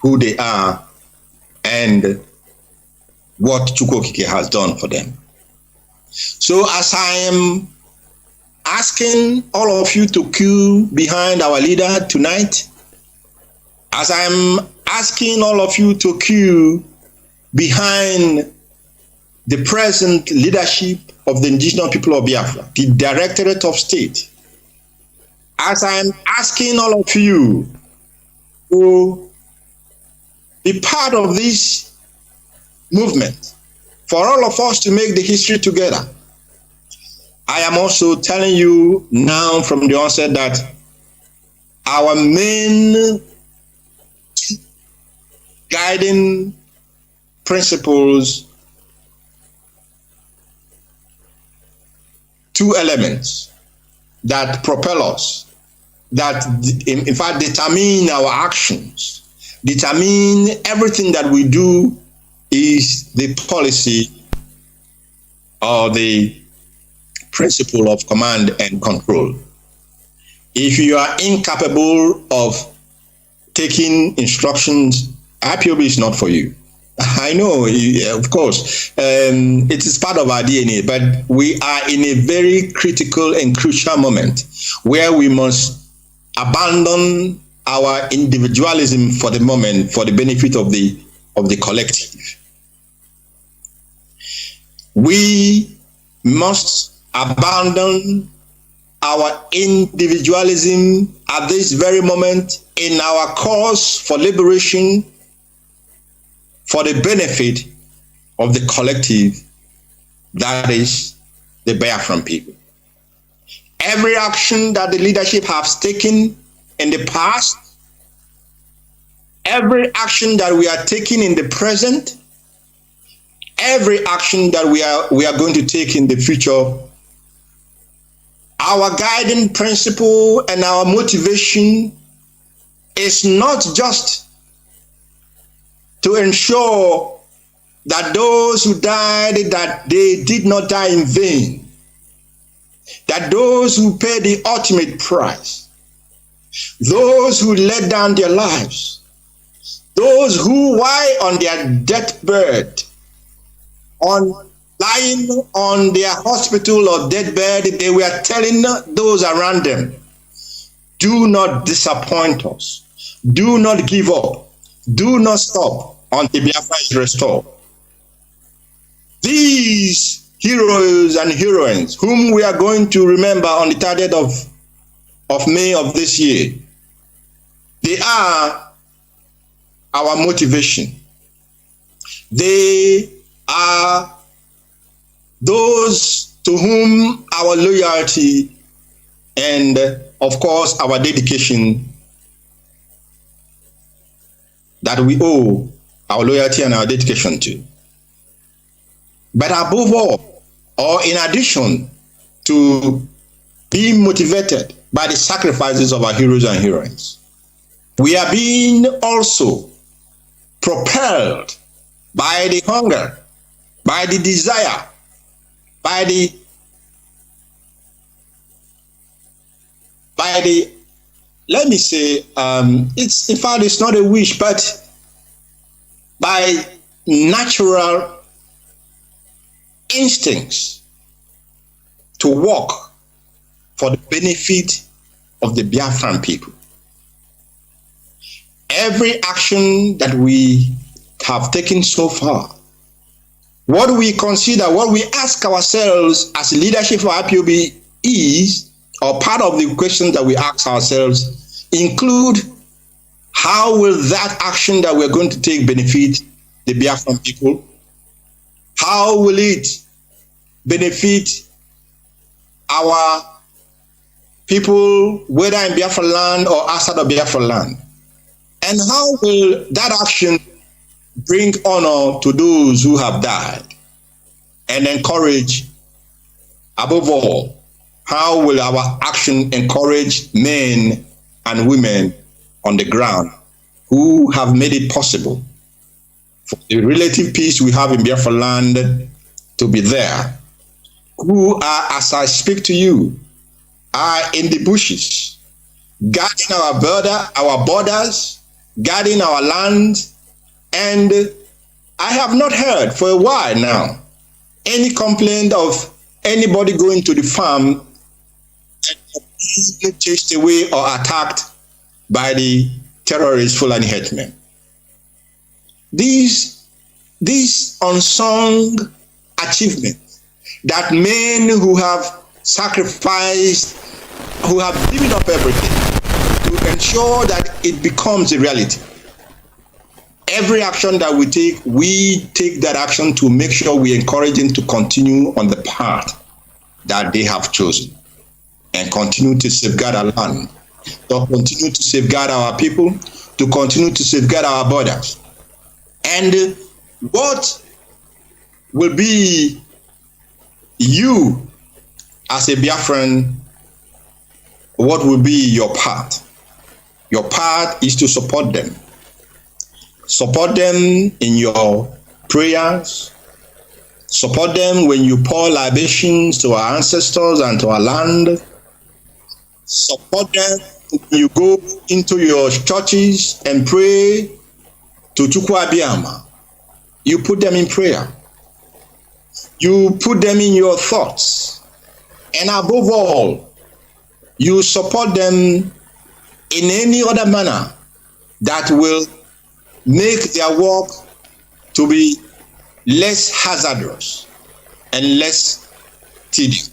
who they are and what Chukwokike has done for them. So as I am asking all of you to queue behind our leader tonight, as I'm asking all of you to queue behind the present leadership of the indigenous people of Biafra, the Directorate of State, as I'm asking all of you to be part of this movement, for all of us to make the history together, I am also telling you now from the onset that our main guiding principles, two elements that propel us, that in fact determine our actions, determine everything that we do, is the policy or the principle of command and control. If you are incapable of taking instructions, IPOB is not for you. I know, of course, it is part of our DNA, but we are in a very critical and crucial moment where we must abandon our individualism for the moment for the benefit of the collective. We must abandon our individualism at this very moment in our cause for liberation for the benefit of the collective, that is the Biafran people. Every action that the leadership has taken in the past, every action that we are taking in the present, every action that we are going to take in the future, our guiding principle and our motivation is not just to ensure that those who died, that they did not die in vain, that those who paid the ultimate price, those who laid down their lives, those who, while on their deathbed, lying on their hospital or deathbed, they were telling those around them, do not disappoint us, do not give up, do not stop until Biafra is restored. These heroes and heroines whom we are going to remember on the 30th of May of this year, they are our motivation. They are those to whom our loyalty and, of course, our dedication, that we owe our loyalty and our dedication to. But above all, or in addition to being motivated by the sacrifices of our heroes and heroines, we are being also propelled by the hunger, by the desire, by the let me say, it's in fact it's not a wish, but by natural instincts to work for the benefit of the Biafran people. Every action that we have taken so far, what we consider, what we ask ourselves as leadership for IPOB is, or part of the questions that we ask ourselves include, how will that action that we're going to take benefit the Biafran people? How will it benefit our people, whether in Biafra land or outside of Biafra land? And how will that action bring honor to those who have died and encourage, above all, how will our action encourage men and women on the ground who have made it possible for the relative peace we have in Biafra land to be there, who are, as I speak to you, are in the bushes, guarding our borders, guarding our land. And I have not heard for a while now any complaint of anybody going to the farm and being chased away or attacked by the terrorist Fulani headmen. These unsung achievements that men who have sacrificed, who have given up everything to ensure that it becomes a reality. Every action that we take that action to make sure we encourage them to continue on the path that they have chosen and continue to safeguard our land, to continue to safeguard our people, to continue to safeguard our borders. And what will be you as a Biafran, what will be your part? Your part is to support them. Support them in your prayers. Support them when you pour libations to our ancestors and to our land. Support them when you go into your churches and pray to Chukwu Abiyama. You put them in prayer. You put them in your thoughts. And above all, you support them in any other manner that will make their work to be less hazardous and less tedious.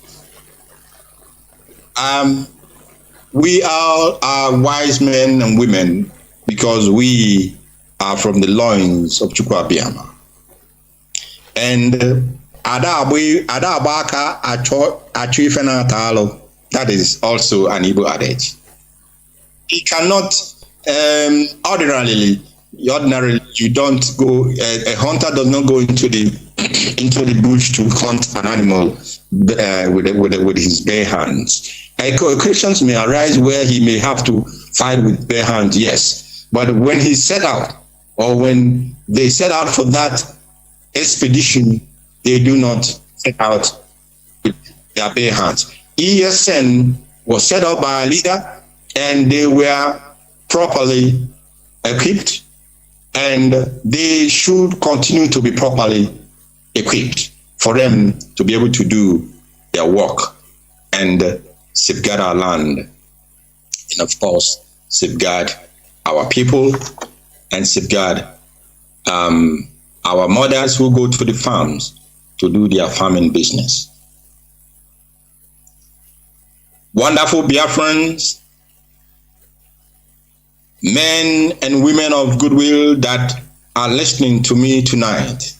We are wise men and women because we are from the loins of Chukwu Abiyama. And Adabaka Achuifena Talo, that is also an Igbo adage. He cannot ordinarily you don't go, a hunter does not go into the bush to hunt an animal with his bare hands. Occasions may arise where he may have to fight with bare hands, yes. But when he set out, or when they set out for that expedition, they do not set out with their bare hands. ESN was set up by a leader, and they were properly equipped, and they should continue to be properly equipped for them to be able to do their work and safeguard our land, and of course safeguard our people and safeguard our mothers who go to the farms to do their farming business. Wonderful Biafrans, men and women of goodwill that are listening to me tonight.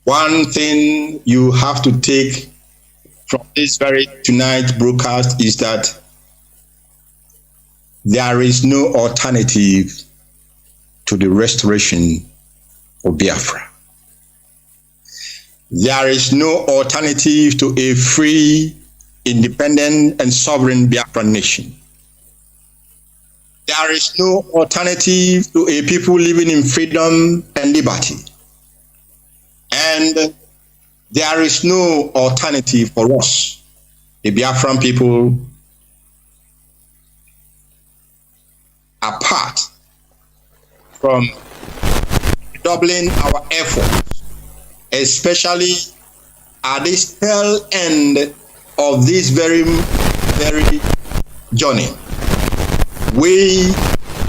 One thing you have to take from this very tonight broadcast is that there is no alternative to the restoration of Biafra. There is no alternative to a free, independent, and sovereign Biafran nation. There is no alternative to a people living in freedom and liberty. And there is no alternative for us, the Biafran people, apart from doubling our efforts, especially at this tail end of this very journey. We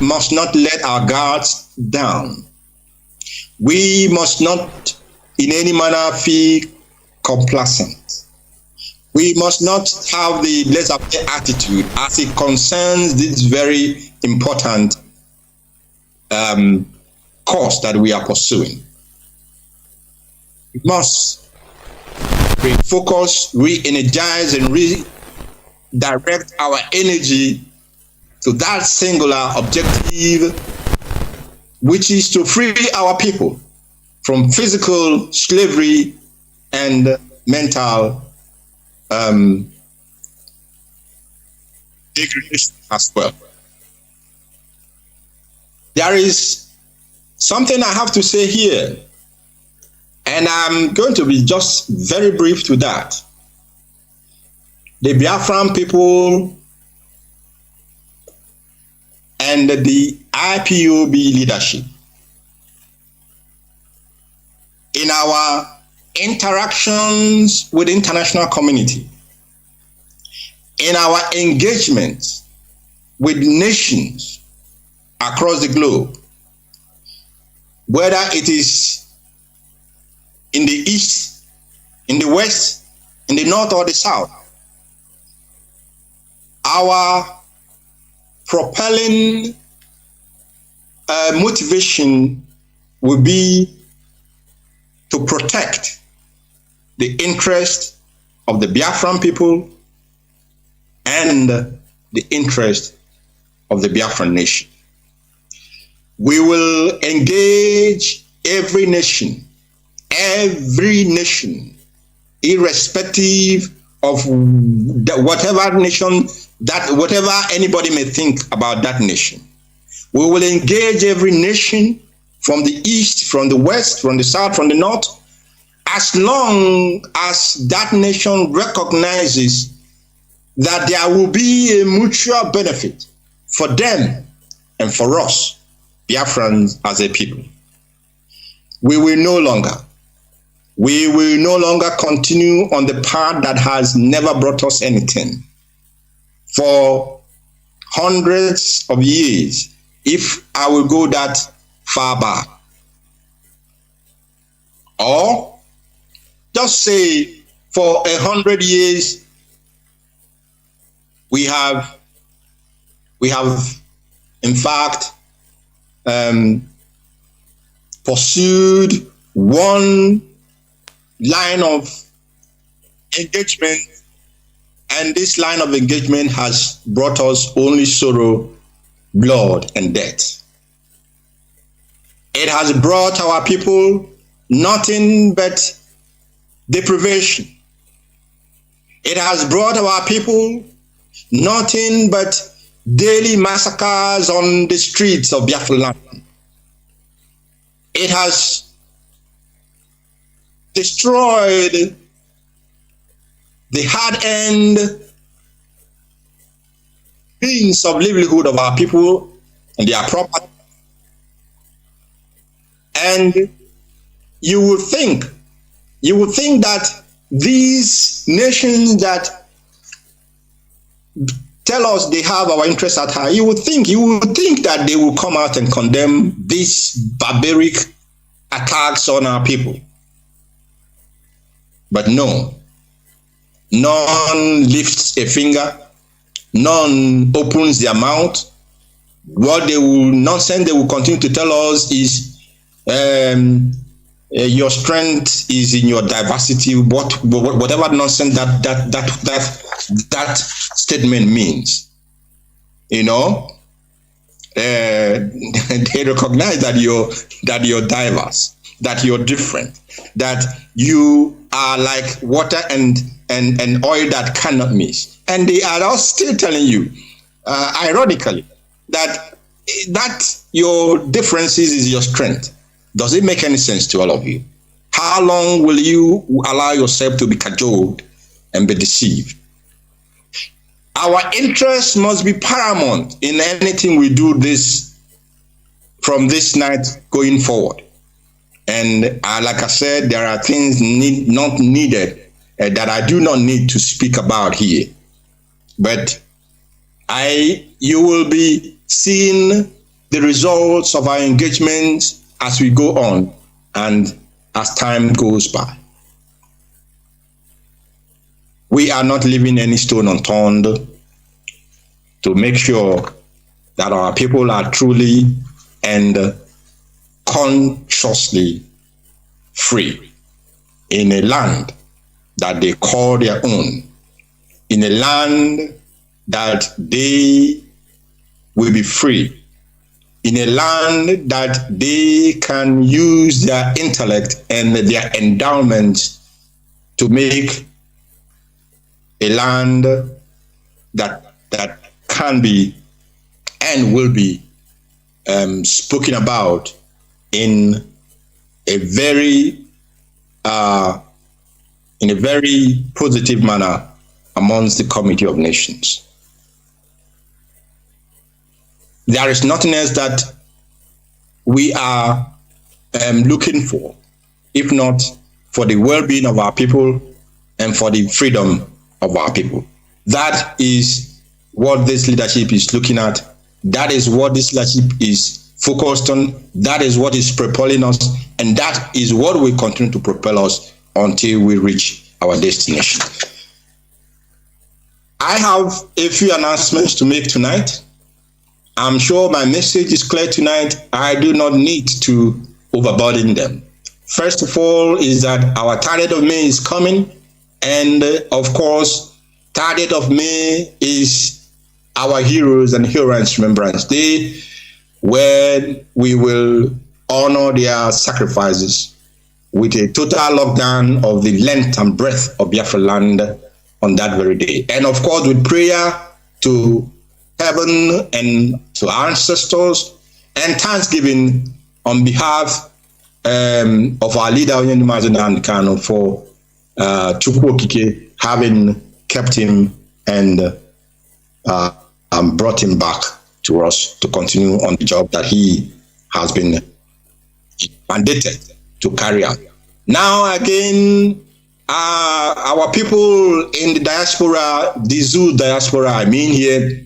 must not let our guards down. We must not in any manner feel complacent. We must not have the laissez-faire attitude as it concerns this very important cause that we are pursuing. We must refocus, re-energize, and redirect our energy to that singular objective, which is to free our people from physical slavery and mental degradation as well. There is something I have to say here, and I'm going to be just very brief to that. The Biafran people and the IPOB leadership, in our interactions with the international community, in our engagement with nations across the globe, whether it is in the east, in the west, in the north or the south, our propelling motivation will be to protect the interest of the Biafran people and the interest of the Biafran nation. We will engage every nation, irrespective of whatever nation, whatever anybody may think about that nation. We will engage every nation from the east, from the west, from the south, from the north, as long as that nation recognizes that there will be a mutual benefit for them and for us, Biafrans as a people. We will no longer continue on the path that has never brought us anything. For hundreds of years, if I will go that far back, or just say for 100 years, we have in fact pursued one line of engagement, and this line of engagement has brought us only sorrow, blood, and death. It has brought our people nothing but deprivation. It has brought our people nothing but daily massacres on the streets of Biafra land. It has destroyed the hard-earned means of livelihood of our people and their property. And you would think that these nations that tell us they have our interests at heart, you would think that they will come out and condemn these barbaric attacks on our people. But no, none lifts a finger, none opens their mouth. What they will continue to tell us is your strength is in your diversity. Whatever nonsense that statement means, you know, they recognize that you're diverse, that you're different, that you are like water and oil that cannot mix, and they are all still telling you, ironically, that your differences is your strength. Does it make any sense to all of you? How long will you allow yourself to be cajoled and be deceived? Our interest must be paramount in anything we do from this night going forward. And like I said, there are things not needed that I do not need to speak about here. But you will be seeing the results of our engagements as we go on and as time goes by. We are not leaving any stone unturned to make sure that our people are truly and consciously free in a land that they call their own, in a land that they will be free, in a land that they can use their intellect and their endowments to make a land that can be and will be spoken about in a very positive manner amongst the community of nations. There is nothing else that we are looking for, if not for the well-being of our people and for the freedom of our people. That is what this leadership is looking at. That is what this leadership is focused on. That is what is propelling us, and that is what will continue to propel us until we reach our destination. I have a few announcements to make tonight. I'm sure my message is clear tonight. I do not need to overburden them. First of all is that our 30th of May is coming, and of course, 30th of May is our Heroes and Heroines Remembrance Day, when we will honor their sacrifices with a total lockdown of the length and breadth of Biafra land on that very day. And of course, with prayer to heaven and to our ancestors, and thanksgiving on behalf of our leader, Nnamdi Kanu, for Chukwu Okike having kept him and brought him back to us to continue on the job that he has been mandated to carry out. Now again, our people in the diaspora, the Zulu diaspora, I mean here,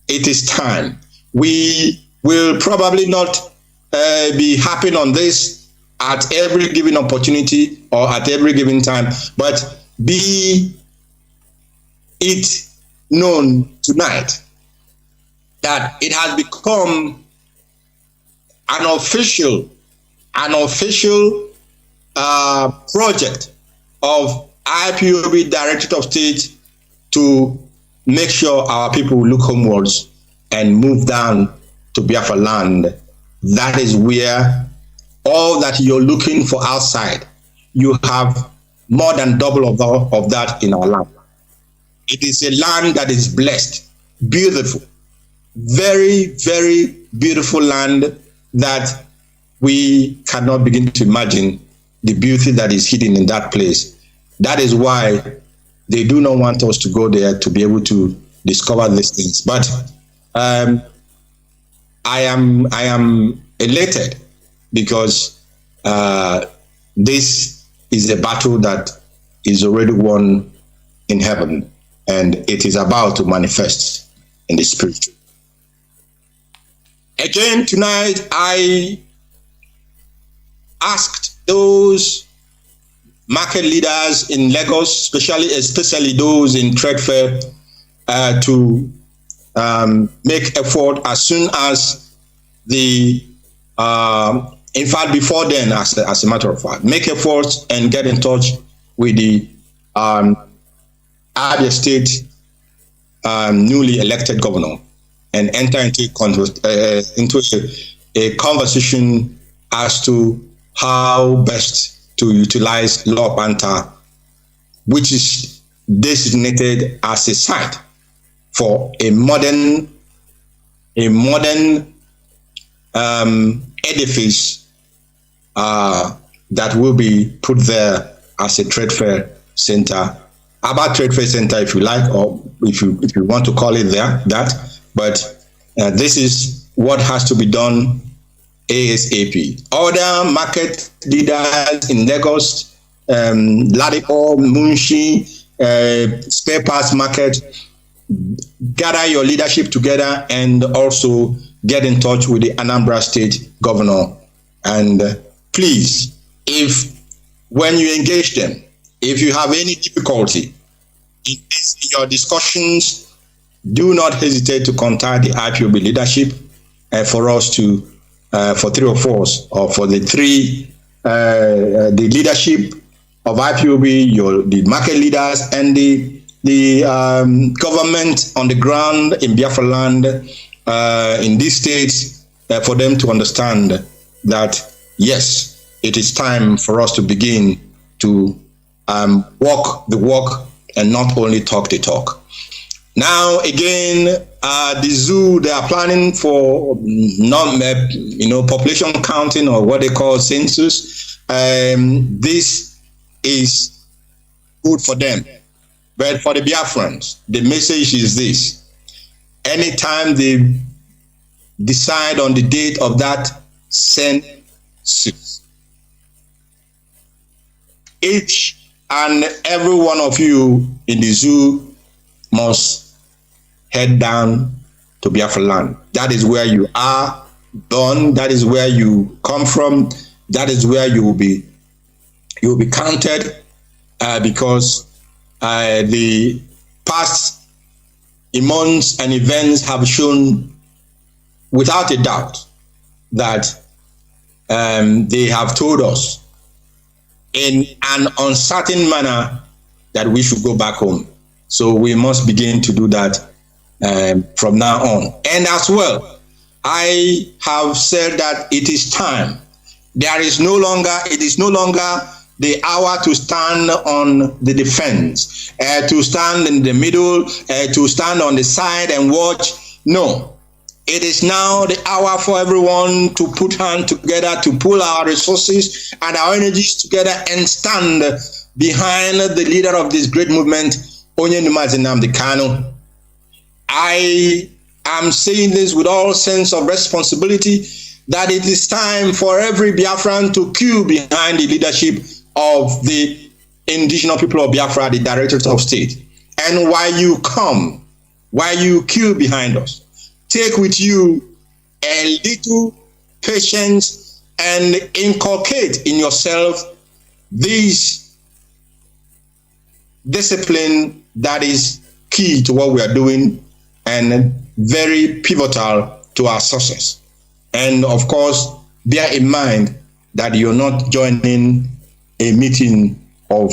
it is time. We will probably not be harping on this at every given opportunity, or at every given time, but be it known tonight that it has become an official project of IPOB Directorate of State to make sure our people look homewards and move down to Biafra land. That is where all that you're looking for outside, you have more than double of that in our land. It is a land that is blessed, beautiful, very, very beautiful land that we cannot begin to imagine the beauty that is hidden in that place. That is why they do not want us to go there to be able to discover these things. But I am elated because this is a battle that is already won in heaven, and it is about to manifest in the spiritual. Again, tonight, I asked those market leaders in Lagos, especially those in trade fair, to make effort as soon as the, in fact, before then, as a matter of fact, make efforts and get in touch with the Abia State newly elected governor and enter into a conversation as to how best to utilize Law Panther, which is designated as a site for a modern edifice that will be put there as a trade fair center, about trade fair center, if you like, or if you want to call it that. But this is what has to be done ASAP. Other market leaders in Lagos, Ladipo, Munshi, spare parts market, gather your leadership together and also get in touch with the Anambra State governor. And please, when you engage them, if you have any difficulty in your discussions, do not hesitate to contact the IPOB leadership for us to, for three of us, or for the leadership of IPOB, the market leaders, and the government on the ground in Biafra land, in these states, for them to understand that, yes, it is time for us to begin to walk the walk and not only talk the talk. Now, again, the zoo, they are planning for population counting, or what they call census. This is good for them. But for the Biafrans, the message is this: anytime they decide on the date of that census, each and every one of you in the zoo must head down to Biafra land. That is where you are born. That is where you come from. That is where you will be counted, because the past months and events have shown without a doubt that they have told us in an uncertain manner that we should go back home. So we must begin to do that from now on. And as well, I have said that it is time. It is no longer the hour to stand on the defense, to stand in the middle, to stand on the side and watch. No, it is now the hour for everyone to put hands together, to pull our resources and our energies together and stand behind the leader of this great movement, Mazi Nnamdi Kanu. I am saying this with all sense of responsibility, that it is time for every Biafran to queue behind the leadership of the indigenous people of Biafra, the Directorate of State. And while you queue behind us, take with you a little patience and inculcate in yourself this discipline that is key to what we are doing and very pivotal to our success. And of course, bear in mind that you're not joining a meeting of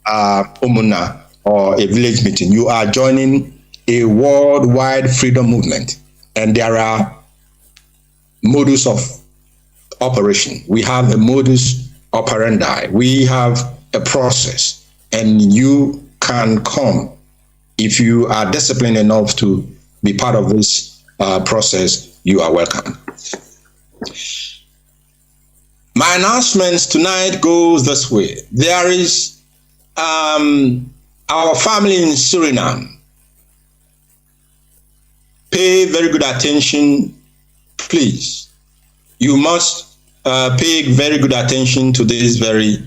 Omuna or a village meeting. You are joining a worldwide freedom movement, and there are modus of operation. We have a modus operandi. We have a process, and you can come if you are disciplined enough to be part of this process. You are welcome. My announcements tonight goes this way. There is our family in Suriname. Pay very good attention, please. You must pay very good attention to this very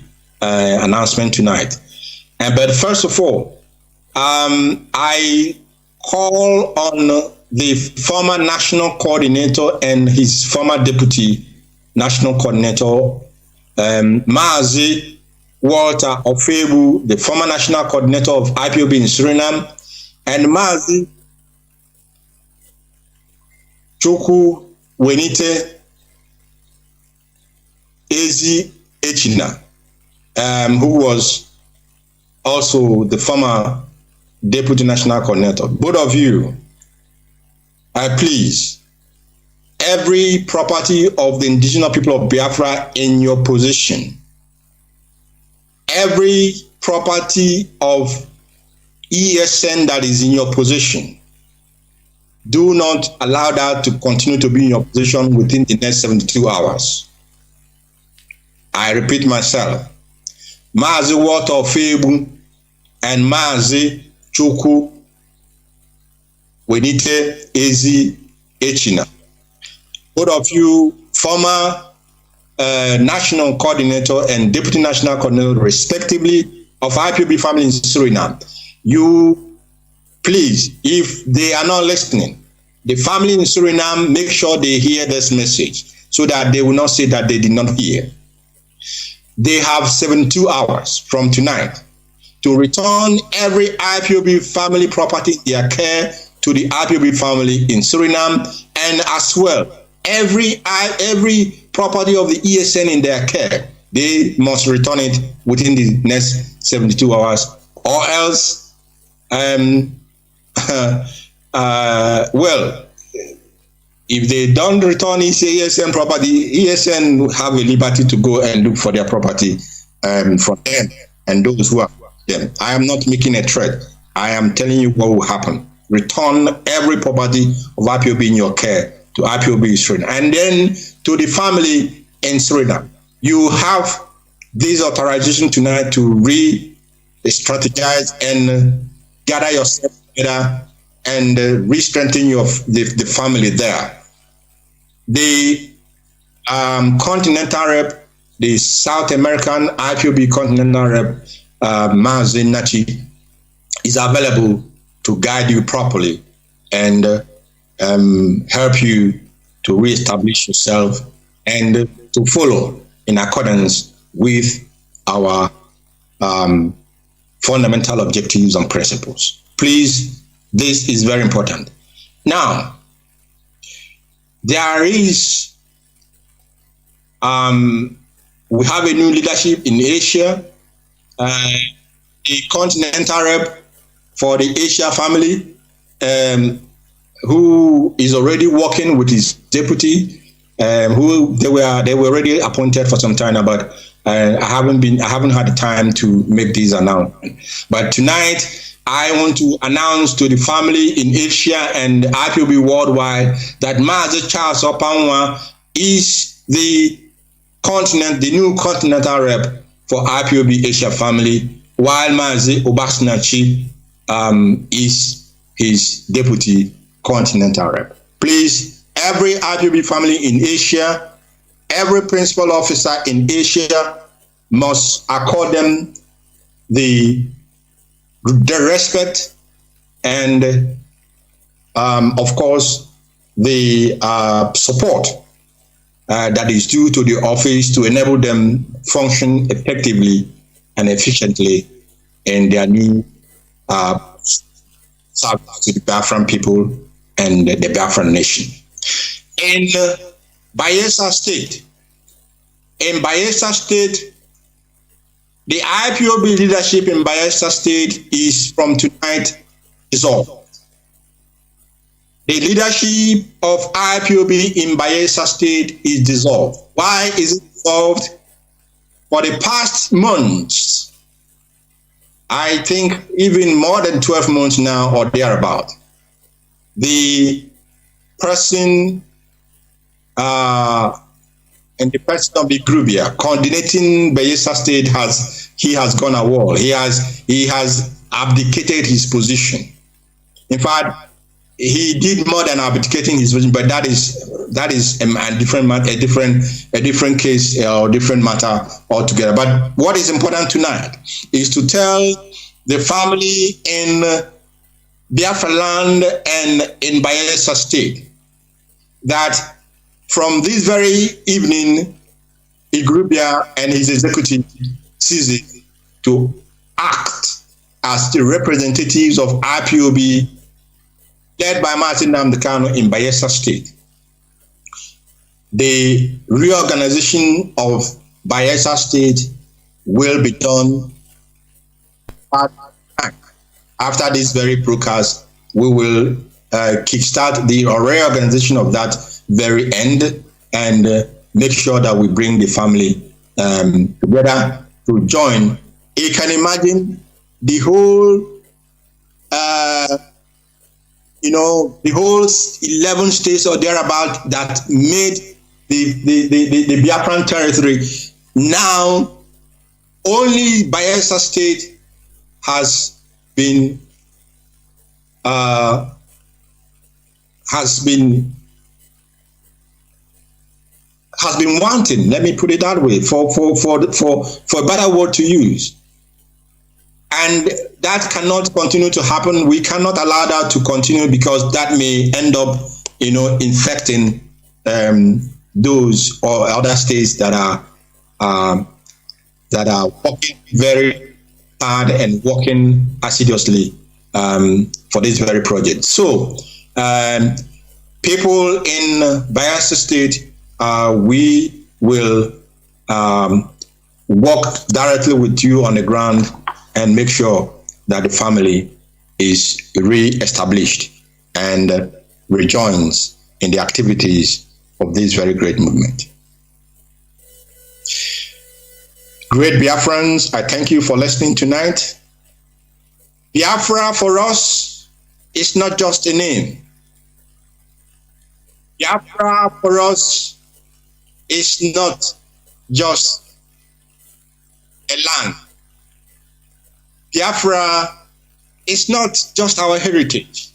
announcement tonight. But first of all, I call on the former national coordinator and his former deputy national coordinator, Mazi Walter Ofebu, the former national coordinator of IPOB in Suriname, and Mazi Chukwu Ezi Echina, who was also the former deputy national coordinator. Both of you, please, every property of the indigenous people of Biafra in your possession, every property of ESN that is in your possession, do not allow that to continue to be in your possession within the next 72 hours. I repeat myself. Mazi Walter Ofebu and Mazi Chukwu Ezi Echina. Both of you, former national coordinator and deputy national coordinator, respectively, of IPOB family in Suriname. You, please, if they are not listening, the family in Suriname, make sure they hear this message so that they will not say that they did not hear. They have 72 hours from tonight to return every IPOB family property in their care to the IPOB family in Suriname, and as well, every property of the ESN in their care, they must return it within the next 72 hours, or else, well, if they don't return its ESN property, ESN will have a liberty to go and look for their property for them and those who are them. I am not making a threat. I am telling you what will happen. Return every property of IPOB in your care to IPOB in Suriname. And then to the family in Suriname, you have this authorization tonight to re-strategize and gather yourself together and re-strengthen the family there. The continental rep, the South American IPOB continental rep, Mazi Nachi, is available to guide you properly and help you to reestablish yourself and to follow in accordance with our fundamental objectives and principles. Please, this is very important. Now, there is, we have a new leadership in Asia, the continental rep for the Asia family, who is already working with his deputy, who they were already appointed for some time, but I haven't had the time to make these announcements. But tonight, I want to announce to the family in Asia and IPOB worldwide that Mazi Charles Opanwa is the new continental rep for IPOB Asia family, while Mazi Obasnachi is his deputy continental rep. Please, every IPOB family in Asia, every principal officer in Asia must accord them the respect and, of course, the support that is due to the office to enable them function effectively and efficiently in their new service to the Biafran people and the Biafran nation. In Bayelsa State, the IPOB leadership in Bayelsa State is from tonight dissolved. The leadership of IPOB in Bayelsa State is dissolved. Why is it dissolved? For the past months, I think even more than 12 months now or thereabout, the person and the person of the group here coordinating Bayelsa State has gone AWOL. He has abdicated his position. In fact, he did more than abdicating his position, but that is a different case or different matter altogether. But what is important tonight is to tell the family in Biafra land and in Bayelsa State that from this very evening, Igrubia and his executive ceases to act as the representatives of IPOB led by Nnamdi Kanu in Bayelsa State. The reorganization of Bayelsa State will be done after this very broadcast. We will kickstart the reorganization of that very end and make sure that we bring the family together to join. You can imagine the whole the whole 11 states or thereabout that made the Biafran territory. Now, only Bayelsa State has been wanting. Let me put it that way, for a better word to use. And that cannot continue to happen. We cannot allow that to continue because that may end up, infecting those or other states that are working very hard and working assiduously for this very project. So, people in Bayelsa State, we will work directly with you on the ground and make sure that the family is re-established and rejoins in the activities of this very great movement. Great Biafrans, I thank you for listening tonight. Biafra for us is not just a name. Biafra for us is not just a land. Biafra is not just our heritage.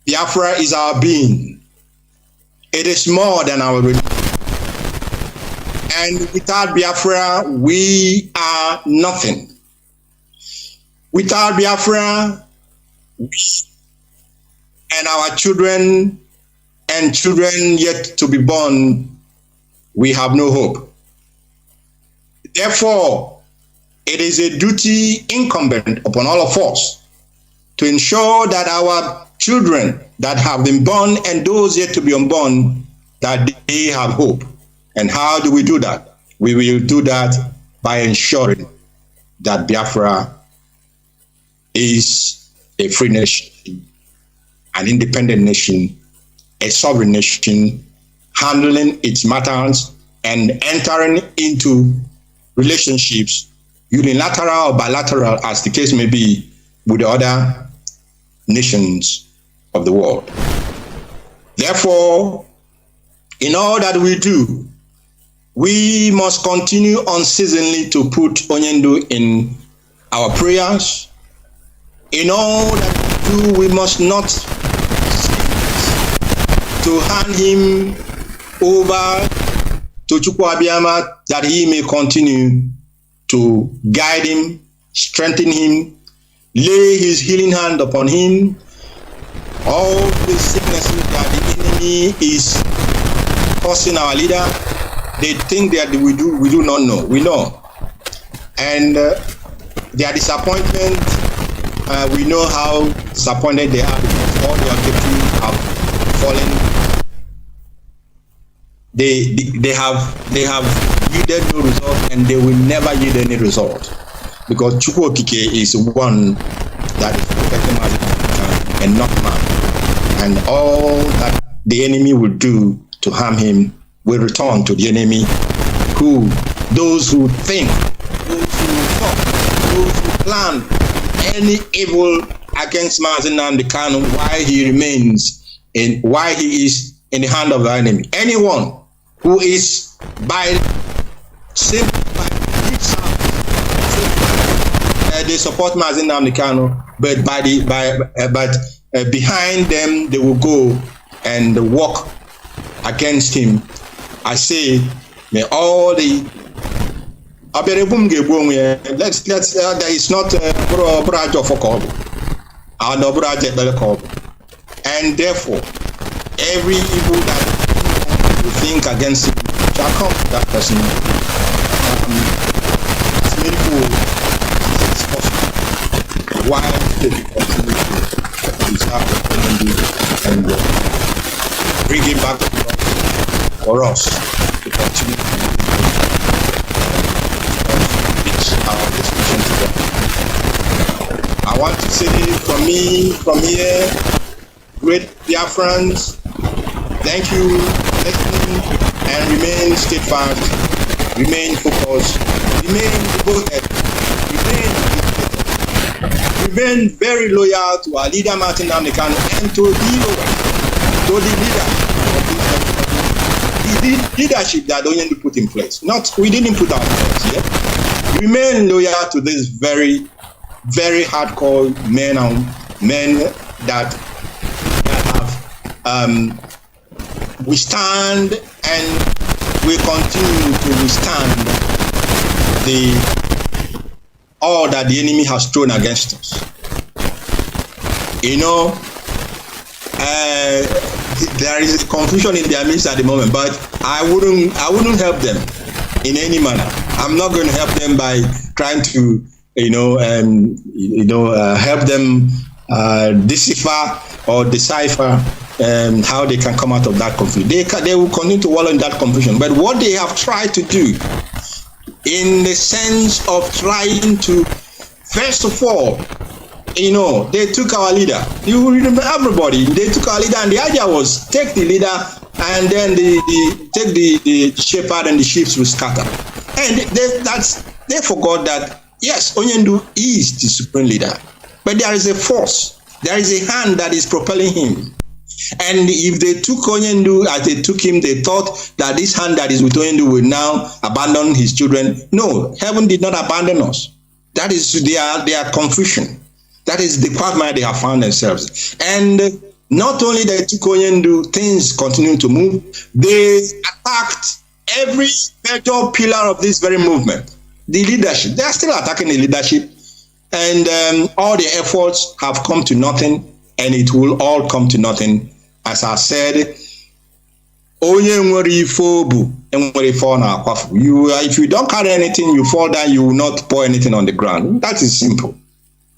Biafra is our being. It is more than our religion. And without Biafra, we are nothing. Without Biafra, we and our children and children yet to be born, we have no hope. Therefore, it is a duty incumbent upon all of us to ensure that our children that have been born and those yet to be unborn, that they have hope. And how do we do that? We will do that by ensuring that Biafra is a free nation, an independent nation, a sovereign nation, handling its matters and entering into relationships, unilateral or bilateral, as the case may be, with the other nations of the world. Therefore, in all that we do, we must continue unceasingly to put Onyendo in our prayers. In all that we do, we must not to hand him over to Chukwu Abiyama, that he may continue to guide him, strengthen him, lay his healing hand upon him. All the sicknesses that the enemy is cursing our leader. They think that we do not know. We know. And their disappointment, we know how disappointed they are because all their victories have fallen. They have yielded no result, and they will never yield any result, because Chukwu Okike is one that is protecting us and not man. And all that the enemy will do to harm him will return to the enemy, those who think, those who talk, those who plan any evil against Mazi Kanu while he is in the hand of the enemy. Anyone who is by they support Mazi Kanu, but behind them they will go and walk against him. I say, may all the there is not and therefore every evil that you think against him shall come to that person. As many as possible, while they continue to preserve and bring him back for us to continue to reach our destination together. I want to say from here, great Biafrans, thank you for listening, and remain steadfast, remain focused, remain devoted, remain very loyal to our leader Mazi Kanu and to the leader of the leadership that Onyendu put in place. We didn't put ourselves here. Remain loyal to this very, very hardcore men that have withstand and will continue to withstand all that the enemy has thrown against us. You know, there is a confusion in their midst at the moment, but I wouldn't help them in any manner. I'm not going to help them by trying to, help them decipher how they can come out of that confusion. They will continue to wallow in that confusion. But what they have tried to do, in the sense of trying to, first of all, they took our leader. You remember everybody. They took our leader, and the idea was take the leader, and then take the shepherd, and the sheep will scatter. And they forgot that yes, Onyendu is the supreme leader, but there is a force, there is a hand that is propelling him. And if they took Onyendu as they took him, they thought that this hand that is with Onyendu will now abandon his children. No, heaven did not abandon us. That is their confusion. That is the quagmire they have found themselves. And not only they took Onyendu, things continue to move. They attacked every major pillar of this very movement. The leadership, they are still attacking the leadership. And all the efforts have come to nothing, and it will all come to nothing. As I said, if you don't carry anything, you fall down, you will not pour anything on the ground. That is simple.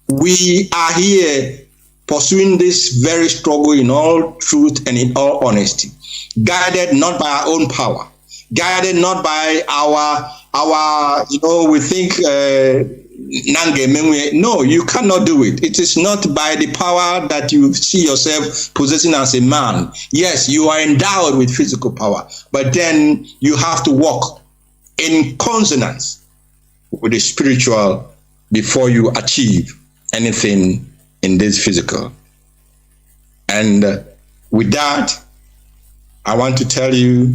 We are here pursuing this very struggle in all truth and in all honesty, guided not by our own power, guided not by our we think no, you cannot do it. It is not by the power that you see yourself possessing as a man. Yes, you are endowed with physical power, but then you have to walk in consonance with the spiritual before you achieve anything in this physical. And with that, I want to tell you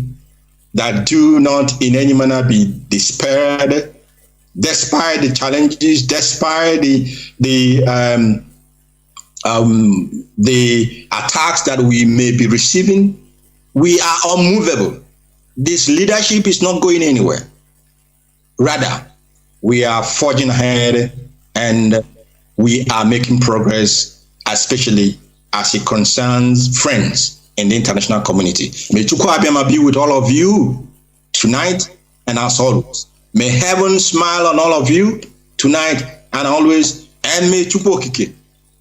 that do not in any manner be despaired, despite the challenges, despite the attacks that we may be receiving. We are unmovable. This leadership is not going anywhere. Rather, we are forging ahead, and we are making progress, especially as it concerns friends in the international community. May Chukwu Abiyama be with all of you tonight and as always. May heaven smile on all of you tonight and always. And may Chukwu Okike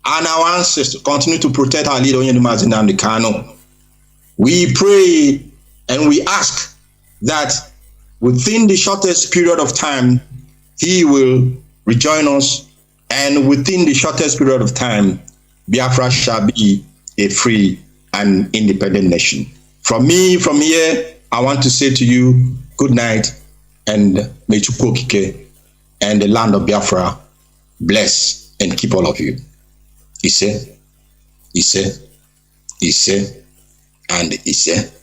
and our ancestors continue to protect our leader, Mazi Nnamdi Kanu. We pray and we ask that within the shortest period of time, he will rejoin us, and within the shortest period of time, Biafra shall be a free and independent nation. From me, from here, I want to say to you, good night, and may Chukwu Okike and the land of Biafra bless and keep all of you. Ise, Ise, Ise, and Ise.